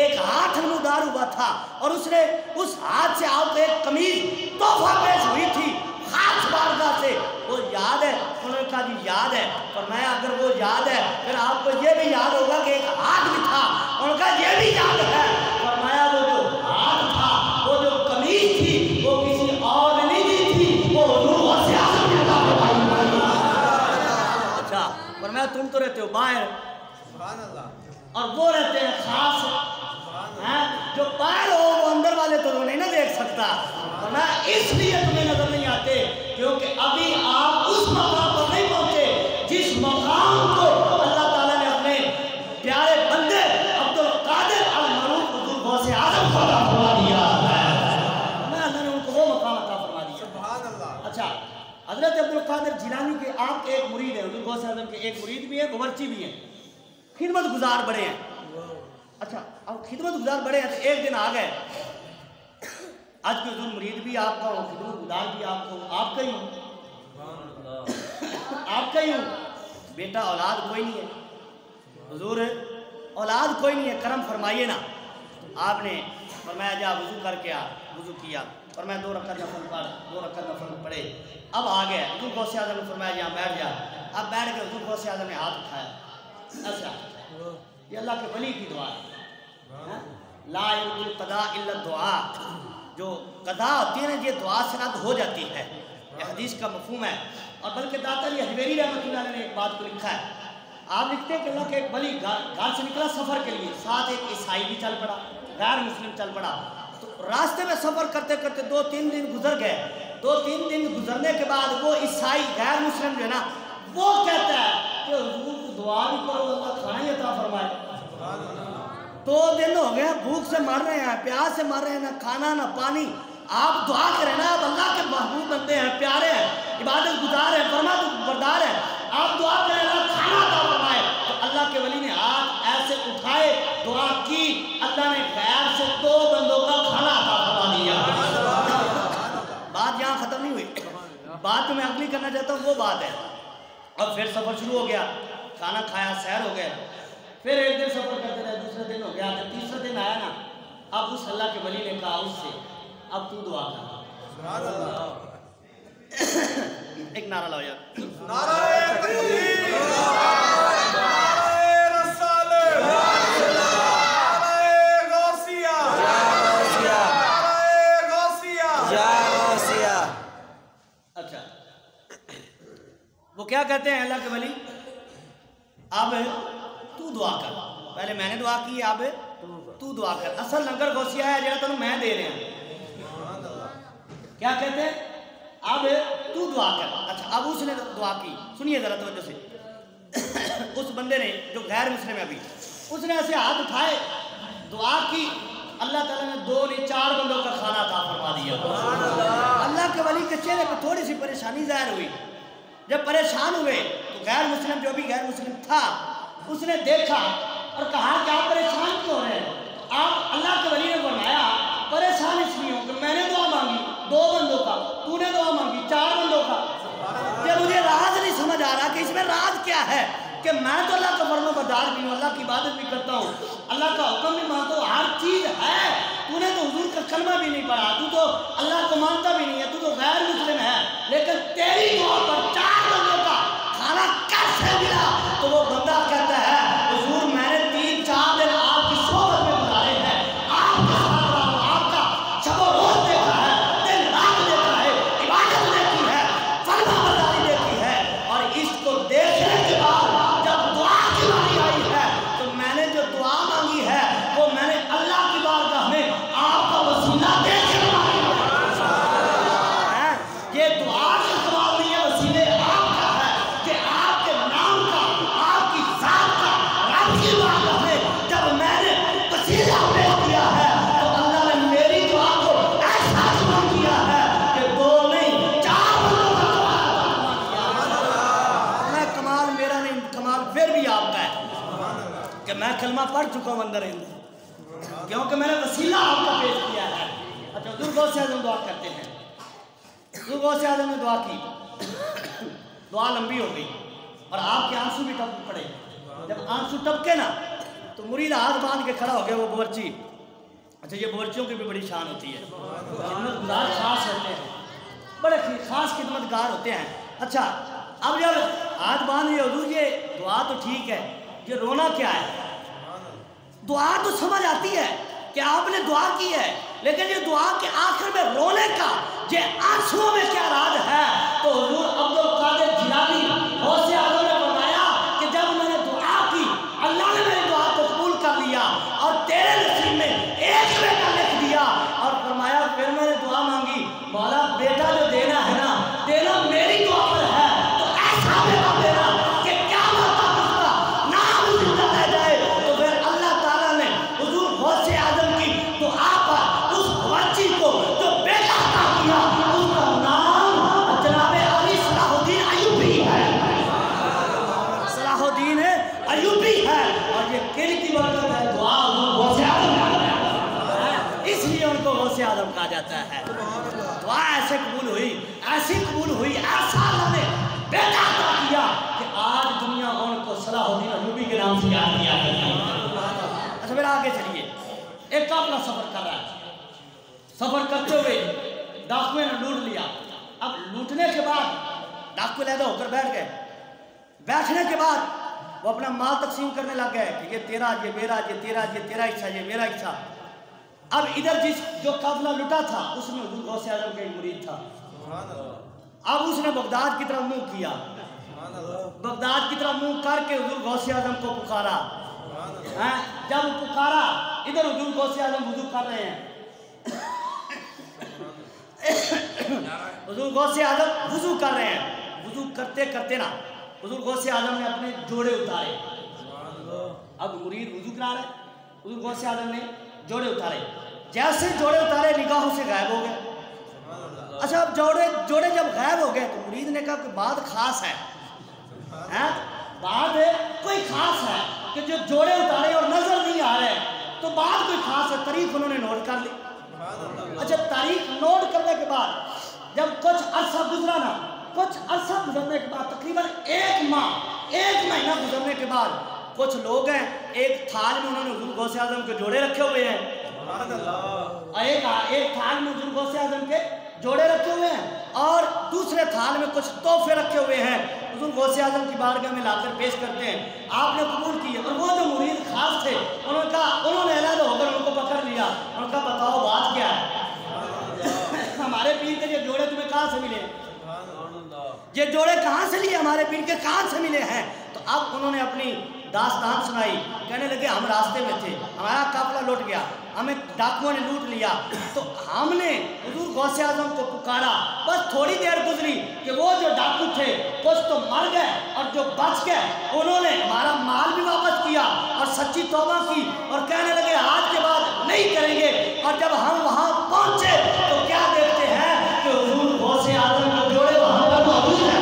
Speaker 1: एक हाथ नमूदार हुआ था और उसने उस हाथ से आपको एक कमीज तोहफा पेश हुई थी खास बारगाह से, वो याद है? उन्होंने कहा जी याद है। पर मैं अगर वो याद है फिर आपको ये भी याद होगा कि एक हाथ भी था, उनका ये भी याद है। फरमाया वो जो हाथ था, वो जो कमीज थी, वो किसी और ने नहीं दी थी, वो हुजूर से आज़म ने दी। अच्छा, फरमाया तुम तो रहते हो बाहर और वो रहते हैं खास, जो बाहर हो वो अंदर वाले तो नहीं ना देख सकता, वरना इसलिए तुम्हें नजर नहीं आते क्योंकि अभी आप उस मकाम पर नहीं पहुंचे जिस मकाम को अल्लाह ताला ने अपने प्यारे बंदे अब्दुल कादिर अल मरूफ हुजूर गौसे आज़म को अता फरमा दिया है। अल्लाह ने उनको वो मकाम अता फरमा दिया। सुभान अल्लाह। अच्छा, हजरत अब्दुल कादिर जिलानी के आपके एक मुरीद है, हुजूर गौसे आज़म के एक मुरीद भी है, बावर्ची भी है, खिदमत गुजार बड़े हैं। अच्छा, अब खिदमत गुजार बड़े हैं तो एक दिन आ गए, आज के हुजूर मुरीद भी आपका हो, खिदमत गुजार भी आपका ही हूँ, आपका ही हूँ, बेटा औलाद कोई नहीं है, हुजूर औलाद कोई नहीं है, करम फरमाइए ना। आपने फरमाया जा वुजू करके आ, वुजू किया और मैं 2 रकात नफल पढ़, 2 रकात नफल पढ़े। अब आ गया हुजूर गौसे आज़म ने फरमाया जा बैठ जा। अब बैठ के हुजूर गौसे आज़म ने हाथ उठाया, ऐसा ये अल्लाह के वली की दुआ है, ला युल कदा इल्ला दुआ, जो कदा होती है ना ये दुआ से रद्द हो जाती है, ये हदीस का मफहूम है। और बल्कि दाता अली हजवेरी रहमतुल्लाह अलैह ने एक बात को लिखा है, आप लिखते हैं कि अल्लाह के एक वली घर से निकला सफ़र के लिए, साथ एक ईसाई भी चल पड़ा, गैर मुस्लिम चल पड़ा। तो रास्ते में सफ़र करते करते 2-3 दिन गुजर गए। 2-3 दिन गुजरने के बाद वो ईसाई गैर मुस्लिम जो है ना वो कहता है कि हुजूर को दुआ भी करो अल्लाह खाना ही अता फरमाए। 2 दिन हो गए भूख से मर रहे हैं, प्यास से मर रहे हैं, ना खाना ना पानी, आप दुआ करें ना, आप अल्लाह के महबूब बनते हैं, प्यारे हैं, इबादत गुजार हैं, फरमा बरदार हैं, आप दुआ करें अल्लाह खाना अता फरमाए। तो अल्लाह के वली ने हाथ ऐसे उठाए, दुआ की, अल्लाह ने गैर से 2 बंदों का खाना अता फरमा दिया। बात यहाँ खत्म नहीं हुई, बात मैं अगली करना चाहता हूँ वो बात है। अब फिर सफर शुरू हो गया, खाना खाया, सैर हो गया, फिर एक दिन सफर करते रहे, दूसरे दिन हो गया, जब तीसरे दिन आया ना, अब उस अल्लाह के वली ने कहा उससे, अब तू दुआ कर। एक नारा लाओ यार, अच्छा वो क्या कहते हैं अल्लाह के वली, अब तू दुआ कर, पहले मैंने दुआ की, अब तू दुआ कर। असल लंगर गौसिया है जरा तेन मैं दे रहा, क्या कहते हैं, अब तू दुआ कर। अच्छा अब उसने दुआ की, सुनिए जरा तवज्जो से। उस बंदे ने जो गैर मुस्लिम है अभी, उसने ऐसे हाथ उठाए, दुआ की, अल्लाह ताला ने 2 नहीं 4 बंदों का खाना अता फरमा दिया। अल्लाह के वली के चेहरे पर थोड़ी सी परेशानी जाहिर हुई। जब परेशान हुए तो गैर मुस्लिम, जो भी गैर मुस्लिम था, उसने देखा और कहा कि आप परेशान क्यों हो रहे हैं? आप अल्लाह के वली ने फरमाया परेशान इसलिए हो कि मैंने दुआ मांगी 2 बंदों का, तूने दुआ मांगी 4 बंदों का। जब मुझे राज नहीं समझ आ रहा कि इसमें राज क्या है, कि मैं तो अल्लाह का फरमाबरदार भी हूँ, अल्लाह की इबादत भी करता हूँ, अल्लाह का हुक्म भी मानता हूँ, हर चीज़ है, तूने तो हुजूर का कलमा भी नहीं पढ़ा, तू तो अल्लाह को मानता भी नहीं है, तू तो गैर मुस्लिम है, लेकिन तेरी दुआ पर 4 बंदों का खाना कैसे मिला? तो वो बंदा कहता है हुजूर मैंने 3-4 दिन आपकी सोहबत में गुजारे हैं, आपके साथ रहा हूं, आपका शब रोज देखा है, दिन रात देखा है, इबादत देखी है, फरमाबरदारी देखी है, और इसको देखने के बाद जब दुआ की बारी आई है तो मैंने जो दुआ मांगी है वो मैंने अल्लाह की बारगाह में आपका वसीला देखने मांगी है। ये दुआ का सवाल नहीं है, वसीले आपका है कि आपके नाम का, आपकी जात का, रब की बारगाह में जब मैंने वसीला पेश किया है तो अल्लाह ने मेरी दुआ को ऐसा कबूल किया है कि 2 नहीं 4 बंदों का दुआ किया। मैं कमाल मेरा नहीं, कमाल फिर भी आपका है कि मैं कलमा पढ़ चुका हूँ अंदर अंदर, क्योंकि मैंने वसीला आपका पेश किया है। अच्छा हुजूर गौसे आज़म दुआ करते हैं, हुजूर गौसे आज़म ने दुआ की, दुआ लंबी हो गई और आपके आंसू भी टपक पड़े। जब आंसू टपके ना तो मुरीद हाथ बांध के खड़ा हो गया, वो बावर्ची। अच्छा ये बावर्चियों की भी बड़ी शान होती है, खिदमतगार खास होते हैं, बड़े खास खिदमतगार होते हैं। अच्छा अब जब हाथ बांध लिया हुजूर, ये दुआ तो ठीक है, ये रोना क्या है? दुआ तो समझ आती है कि आपने दुआ की है, लेकिन ये दुआ के आखिर में रोने का, ये आंसुओं में क्या राज है? तो हुजूर अब्दुल कादिर जिलानी गौसे आज़म ने फरमाया कि जब मैंने दुआ की, अल्लाह ने मेरी दुआ को कबूल कर लिया और तेरे नसीब में एक बेटा लिख दिया, और फरमाया फिर मैंने दुआ मांगी, मौला बेटा जो देना है ना, देना मेरी दुआ पर है, तो ऐसा बेटा देना कि क्या मत उसका नाम जिंदा रह जाए। तो फिर अल्लाह ताला ने हुजूर गौसे आज़म की दुआ पर उस बच्ची को जो बेटा अता किया, उसका नाम जनाब अली सलाहुद्दीन अय्यूबी है, सलाहुद्दीन अय्यूबी है। और ये किसकी बरकत है? दुआ गौसे आज़म का, इसलिए उनको गौसे आज़म कहा जाता है। दुआ ऐसे कबूल हुई, ऐसी कबूल हुई, ऐसा अल्लाह ने बेटा अता किया कि आज दुनिया उनको सलाहुद्दीन अय्यूबी के नाम से याद किया करती है। अच्छा फिर आगे चलिए, एक काफिला सफर कर रहा है, सफर करते हुए डाकुए ने लूट लिया। अब लूटने के बाद डाकू लैदा होकर बैठ गए, बैठने के बाद वो अपना माल तकसीम करने लग गए कि ये तेरा, ये मेरा, ये तेरा, ये तेरा हिस्सा, ये मेरा हिस्सा। अब इधर जो काफिला लुटा था उसमें हुजूर गौसे आज़म का एक मुरीद था। अब उसने बगदाद की तरफ मुंह किया, बगदाद की तरफ मुंह करके हुजूर गौसे आज़म को पुकारा। जब पुकारा, इधर हुजूर गौसे आज़म वुजू कर रहे हैं, हुजूर गौसे आज़म वुजू कर रहे हैं, वुजू करते करते ना हुजूर गौसे आज़म ने अपने जोड़े उतारे। अब मुरीद वुजू करा रहे, हुजूर गौसे आज़म ने जोड़े उतारे, जैसे जोड़े उतारे निगाहों से गायब हो गए। अच्छा अब जोड़े जब गायब हो गए तो मुरीद ने कहा कोई बात खास है, बात कोई खास है कि जो जोड़े उतारे और नजर नहीं आ रहे, तो बात कोई खास है। तारीख उन्होंने नोट कर ली। अच्छा तारीख नोट करने के बाद जब कुछ अरसा गुजरा ना, कुछ अरसा गुजरने के बाद तकरीबन 1 माह एक महीना गुजरने के बाद कुछ लोग हैं, एक थाल में उन्होंने हुजूर गौसे आजम के जोड़े रखे हुए हैं, और एक थाल में हुजूर गौसे आजम के जोड़े रखे हुए हैं, और दूसरे थाल में कुछ तोहफे रखे हुए हैं, हुजूर गौसे आजम की बारगाह में लाकर पेश करते हैं। आपने कबूल किए, और वो जो मुरीद खास थे उन्होंने अलग होकर उनको पकड़ लिया, उनका बताओ बात क्या है? हमारे पीर के ये जोड़े तुम्हें कहाँ से मिले? ये जोड़े कहाँ से लिए? हमारे पीर के कहाँ से मिले हैं? तो अब उन्होंने अपनी दास्तान सुनाई, कहने लगे हम रास्ते में थे, हमारा काफिला लौट गया, हमें डाकुओं ने लूट लिया, तो हमने हुजूर गौसे आजम को पुकारा, बस थोड़ी देर गुजरी कि वो जो डाकू थे कुछ तो मर गए और जो बच गए उन्होंने हमारा माल भी वापस किया और सच्ची तौबा की और कहने लगे आज के बाद नहीं करेंगे। और जब हम वहाँ पहुँचे तो क्या देखते हैं कि हुजूर गौसे आजम के जोड़े वहाँ पर मौजूद हैं।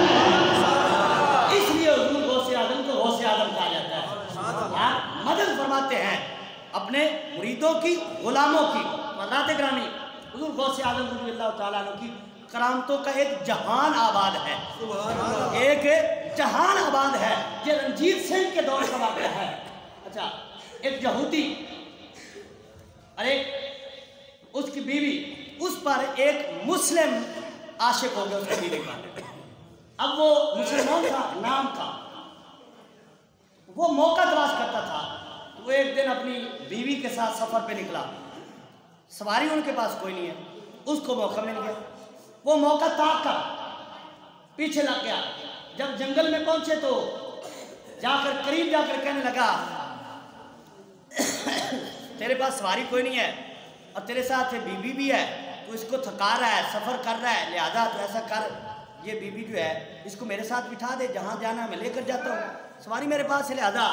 Speaker 1: इसलिए हुजूर गौसे आजम को गौसे आजम कहा जाता है। मदद फरमाते हैं अपने मुरीदों की, गुलामों की। हज़रत ग्रामी हुजूर गौसे आजम रज़ियल्लाहु ताला अन्हु की करामतों का एक जहान आबाद है, एक जहान आबाद है। ये रंजीत सिंह के दौर का वाक़या है। अच्छा, एक यहूदी और एक उसकी बीवी, उस पर एक मुस्लिम आशिक हो गया उसकी बीवी पर। अब वो मुसलमान था, नाम था, वो मौका तलाश करता था। वो एक दिन अपनी बीवी के साथ सफ़र पे निकला, सवारी उनके पास कोई नहीं है, उसको मौका मिल गया। वो मौका ताक कर पीछे लग गया। जब जंगल में पहुंचे तो जाकर करीब जाकर कहने लगा तेरे पास सवारी कोई नहीं है और तेरे साथ बीबी भी है, तो इसको थका रहा है, सफ़र कर रहा है, लिहाजा तो ऐसा कर, ये बीबी जो है इसको मेरे साथ बिठा दे, जहाँ जाना मैं लेकर जाता हूँ, सवारी मेरे पास है, लिहाजा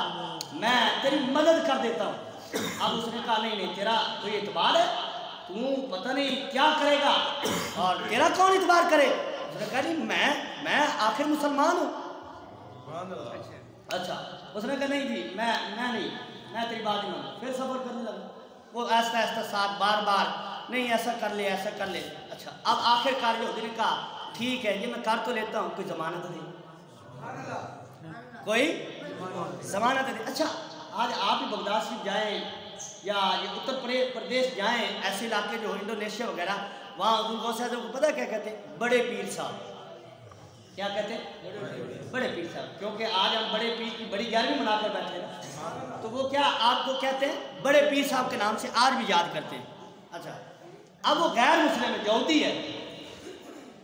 Speaker 1: मैं तेरी मदद कर देता हूँ। अब उसने कहा नहीं नहीं, तेरा तो ये इतबार है, तू पता नहीं क्या करेगा और तेरा कौन इतबार करे। उसने कहा नहीं मैं आखिर मुसलमान हूँ। अच्छा, उसने कहा नहीं जी मैं नहीं, मैं तेरी बात नहीं मानूँ। फिर सफ़र करने लगा वो ऐसा ऐसा साथ बार बार, नहीं ऐसा कर ले ऐसा कर ले। अच्छा, अब आखिरकार यहूदी ने कहा ठीक है ये मैं कर तो लेता हूँ, कोई ज़मानत दे, कोई ज़मानत दे। अच्छा, आज आप ही बगदाद शरीफ जाएँ या ये उत्तर प्रदेश जाएँ, ऐसे इलाके जो इंडोनेशिया वगैरह, वहाँ हुजूर गौसे आज़म को पता क्या कहते हैं? बड़े पीर साहब। क्या कहते हैं? बड़े पीर साहब। क्योंकि आज हम बड़े पीर की बड़ी 11वीं मनाकर बैठे ना, तो वो क्या आपको कहते हैं बड़े पीर साहब के नाम से आज भी याद करते हैं। अच्छा, अब वो गैर मुस्लिम है, यहूदी है।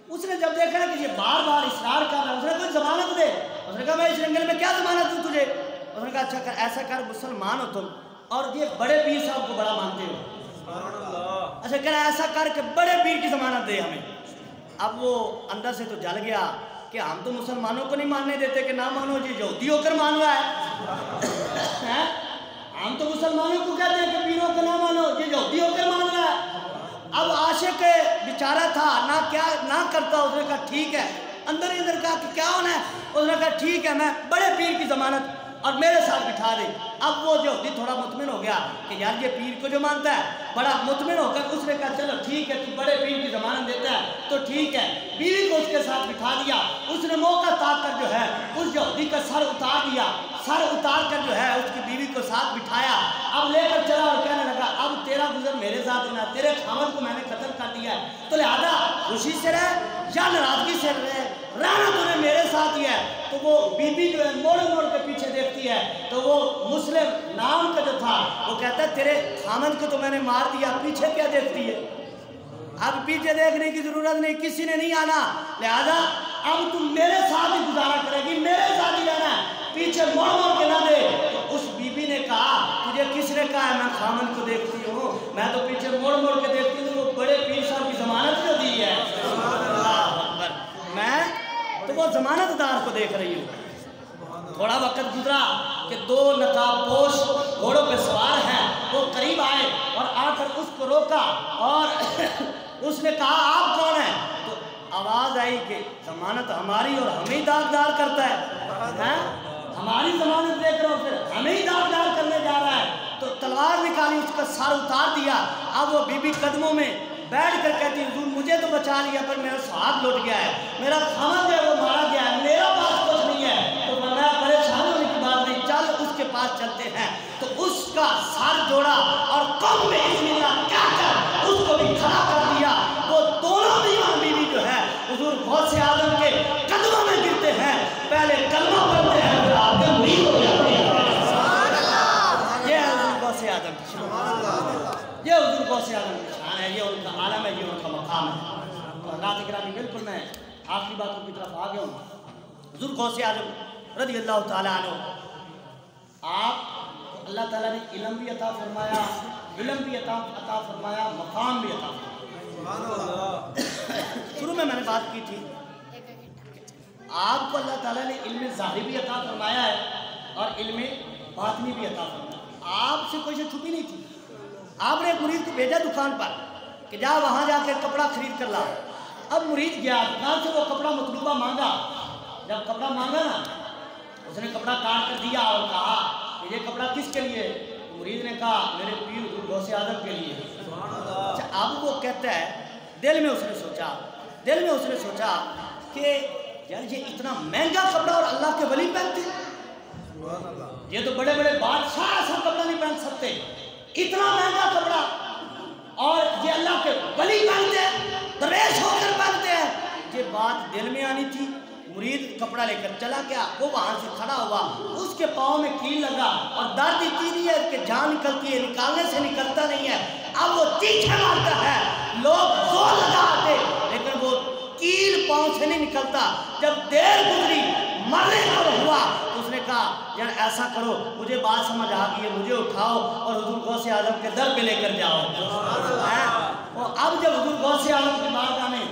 Speaker 1: उसने जब देखा ना कि ये बार बार इसरार कर रहा है, उसने कोई ज़मानत दे। उसने कहा मैं इस जंगल में क्या ज़मानत दूँ तुझे? उसने कहा अच्छा कर, ऐसा कर, मुसलमान हो तुम और ये बड़े पीर साहब को बड़ा मानते हो। अच्छा कह ऐसा कर के बड़े पीर की ज़मानत दे हमें। अब वो अंदर से तो जल गया कि हम तो मुसलमानों को नहीं मानने देते कि ना मानो, ये यहूदी होकर मान रहा है। हम तो मुसलमानों को कहते हैं कि पीरों को ना मानो, ये यहूदी होकर मान रहा है। अब आशिक बेचारा था ना, क्या ना करता। उसने कहा ठीक है, अंदर ही अंदर कहा कि क्या होना है? उसने कहा ठीक है मैं बड़े पीर की ज़मानत और मेरे साथ बिठा दे। अब वो जो थोड़ा मुतमिन हो गया कि यार ये पीर को जो मानता है, बड़ा मुतमिन होकर उसने कहा चलो ठीक है तू बड़े पीर की ज़मानत देता है तो ठीक है। बीवी को उसके साथ बिठा दिया। उसने मौका ताक कर जो है उस यहूदी का सर उतार दिया। सर उतार कर जो है उसकी बीवी को साथ बिठाया। अब लेकर चला और कहने लगा अब तेरा गुजर मेरे साथ ना, तेरे खामद को मैंने कत्ल कर दिया है, तो लिहाजा खुशी से रह या नाराजगी से रह, रहना तूने मेरे साथ ही है। तो वो बीबी जो है मोड़ मोड़ के पीछे देखती है, तो वो मुस्लिम नाम का जो था वो कहता है तेरे खामद को तो मैंने मार दिया, पीछे क्या देखती है? अब पीछे देखने की जरूरत नहीं, किसी ने नहीं आना, लिहाजा अब तुम मेरे साथ ही गुजारा करेगी, मेरे साथ ही रहना, पीछे मोड़ मोड़ के ना दे। तो उस बीबी ने कहा तुझे किसने कहा है मैं खामन को देखती हूँ? मैं तो पीछे मोड़ मोड़ के देखती हूँ। वो बड़े पीर साहब की जमानत जो दी है, मैं तो वो जमानतदार को देख रही हूँ। थोड़ा वक्त गुजरा कि दो नकाबपोश घोड़ों पे सवार हैं, वो करीब आए और आकर उसको रोका और उसने कहा आप कौन हैं? तो आवाज़ आई कि जमानत हमारी और हमें ही दागदार करता है? हमारी जमानत देख रहे हो, फिर हमें ही दागदार करने जा रहा है। तो तलवार निकाली, उसका सर उतार दिया। अब वो बीबी कदमों में बैठ कर कहती हुजूर मुझे तो बचा लिया पर मेरा हाथ लौट गया है, मेरा खामद है वो मारा गया है, मेरा पास कुछ नहीं है। तो मैं परेशान पास चलते हैं तो उसका सर जोड़ा और कम में इस्मिल्लाह कहकर उसको भी खड़ा कर दिया। वो दोनों दीवान बीवी जो है हुजूर गौसे आजम के कदमों में गिरते हैं, पहले कलमा पढ़ते हैं फिर आगे मुरीद हो जाते हैं। ये है हुजूर गौसे आजम की शान, ये हुजूर गौसे आजम की शान है, ये उनका आलम है, ये उनका मकाम है। तो रात गिरामी बिल्कुल मैं आखिरी बातों की तरफ आ गया हूँ। हुजूर गौसे आजम रज़ी अल्लाह ताला अन्हु, आप अल्लाह ताला ने इल्म भी अता फरमाया, इल्म भी अता फरमाया, मकाम भी अता फरमाया। शुरू में मैंने बात की थी आपको अल्लाह ताला ने इल्म ज़ाहिर भी अता फरमाया है और इल्म बातिनी भी अता फरमाया। आपसे कोई चीज़ छुपी नहीं थी। आपने एक मुरीद को भेजा दुकान पर कि जा वहाँ जाकर कपड़ा खरीद कर ला। अब मुरीद गया दुकान से, वो कपड़ा मतलूबा मांगा। जब कपड़ा मांगा ना, उसने कपड़ा काट कर दिया और कहा कि ये कपड़ा किसके लिए? मुरीद ने कहा मेरे पीर हुजूर गौसे आजम के लिए। अच्छा, अब वो कहता है दिल में उसने सोचा कि यार ये इतना महंगा कपड़ा और अल्लाह के वली पहनते, ये तो बड़े बड़े बादशाह ऐसा कपड़ा नहीं पहन सकते, इतना महंगा कपड़ा और ये अल्लाह के वली पहनते हैं, दरवेश होकर पहनते हैं। ये बात दिल में आनी थी। मुरीद कपड़ा लेकर चला गया, वो वहां से खड़ा हुआ, उसके पाँव में कील लगा और दर्द इतनी है कि जान निकलती है, निकालने से निकलता नहीं है। अब वो तीखे मारता है, लोग जोर लगाते लेकिन वो कील पाँव से नहीं निकलता। जब देर गुजरी, मरने का हुआ तो उसने कहा यार ऐसा करो, मुझे बात समझ आ गई है, मुझे उठाओ और हुजूर गौसे आजम के दर पे लेकर जाओ। और अब जब हुजूर गौसे आजम की बारगाह में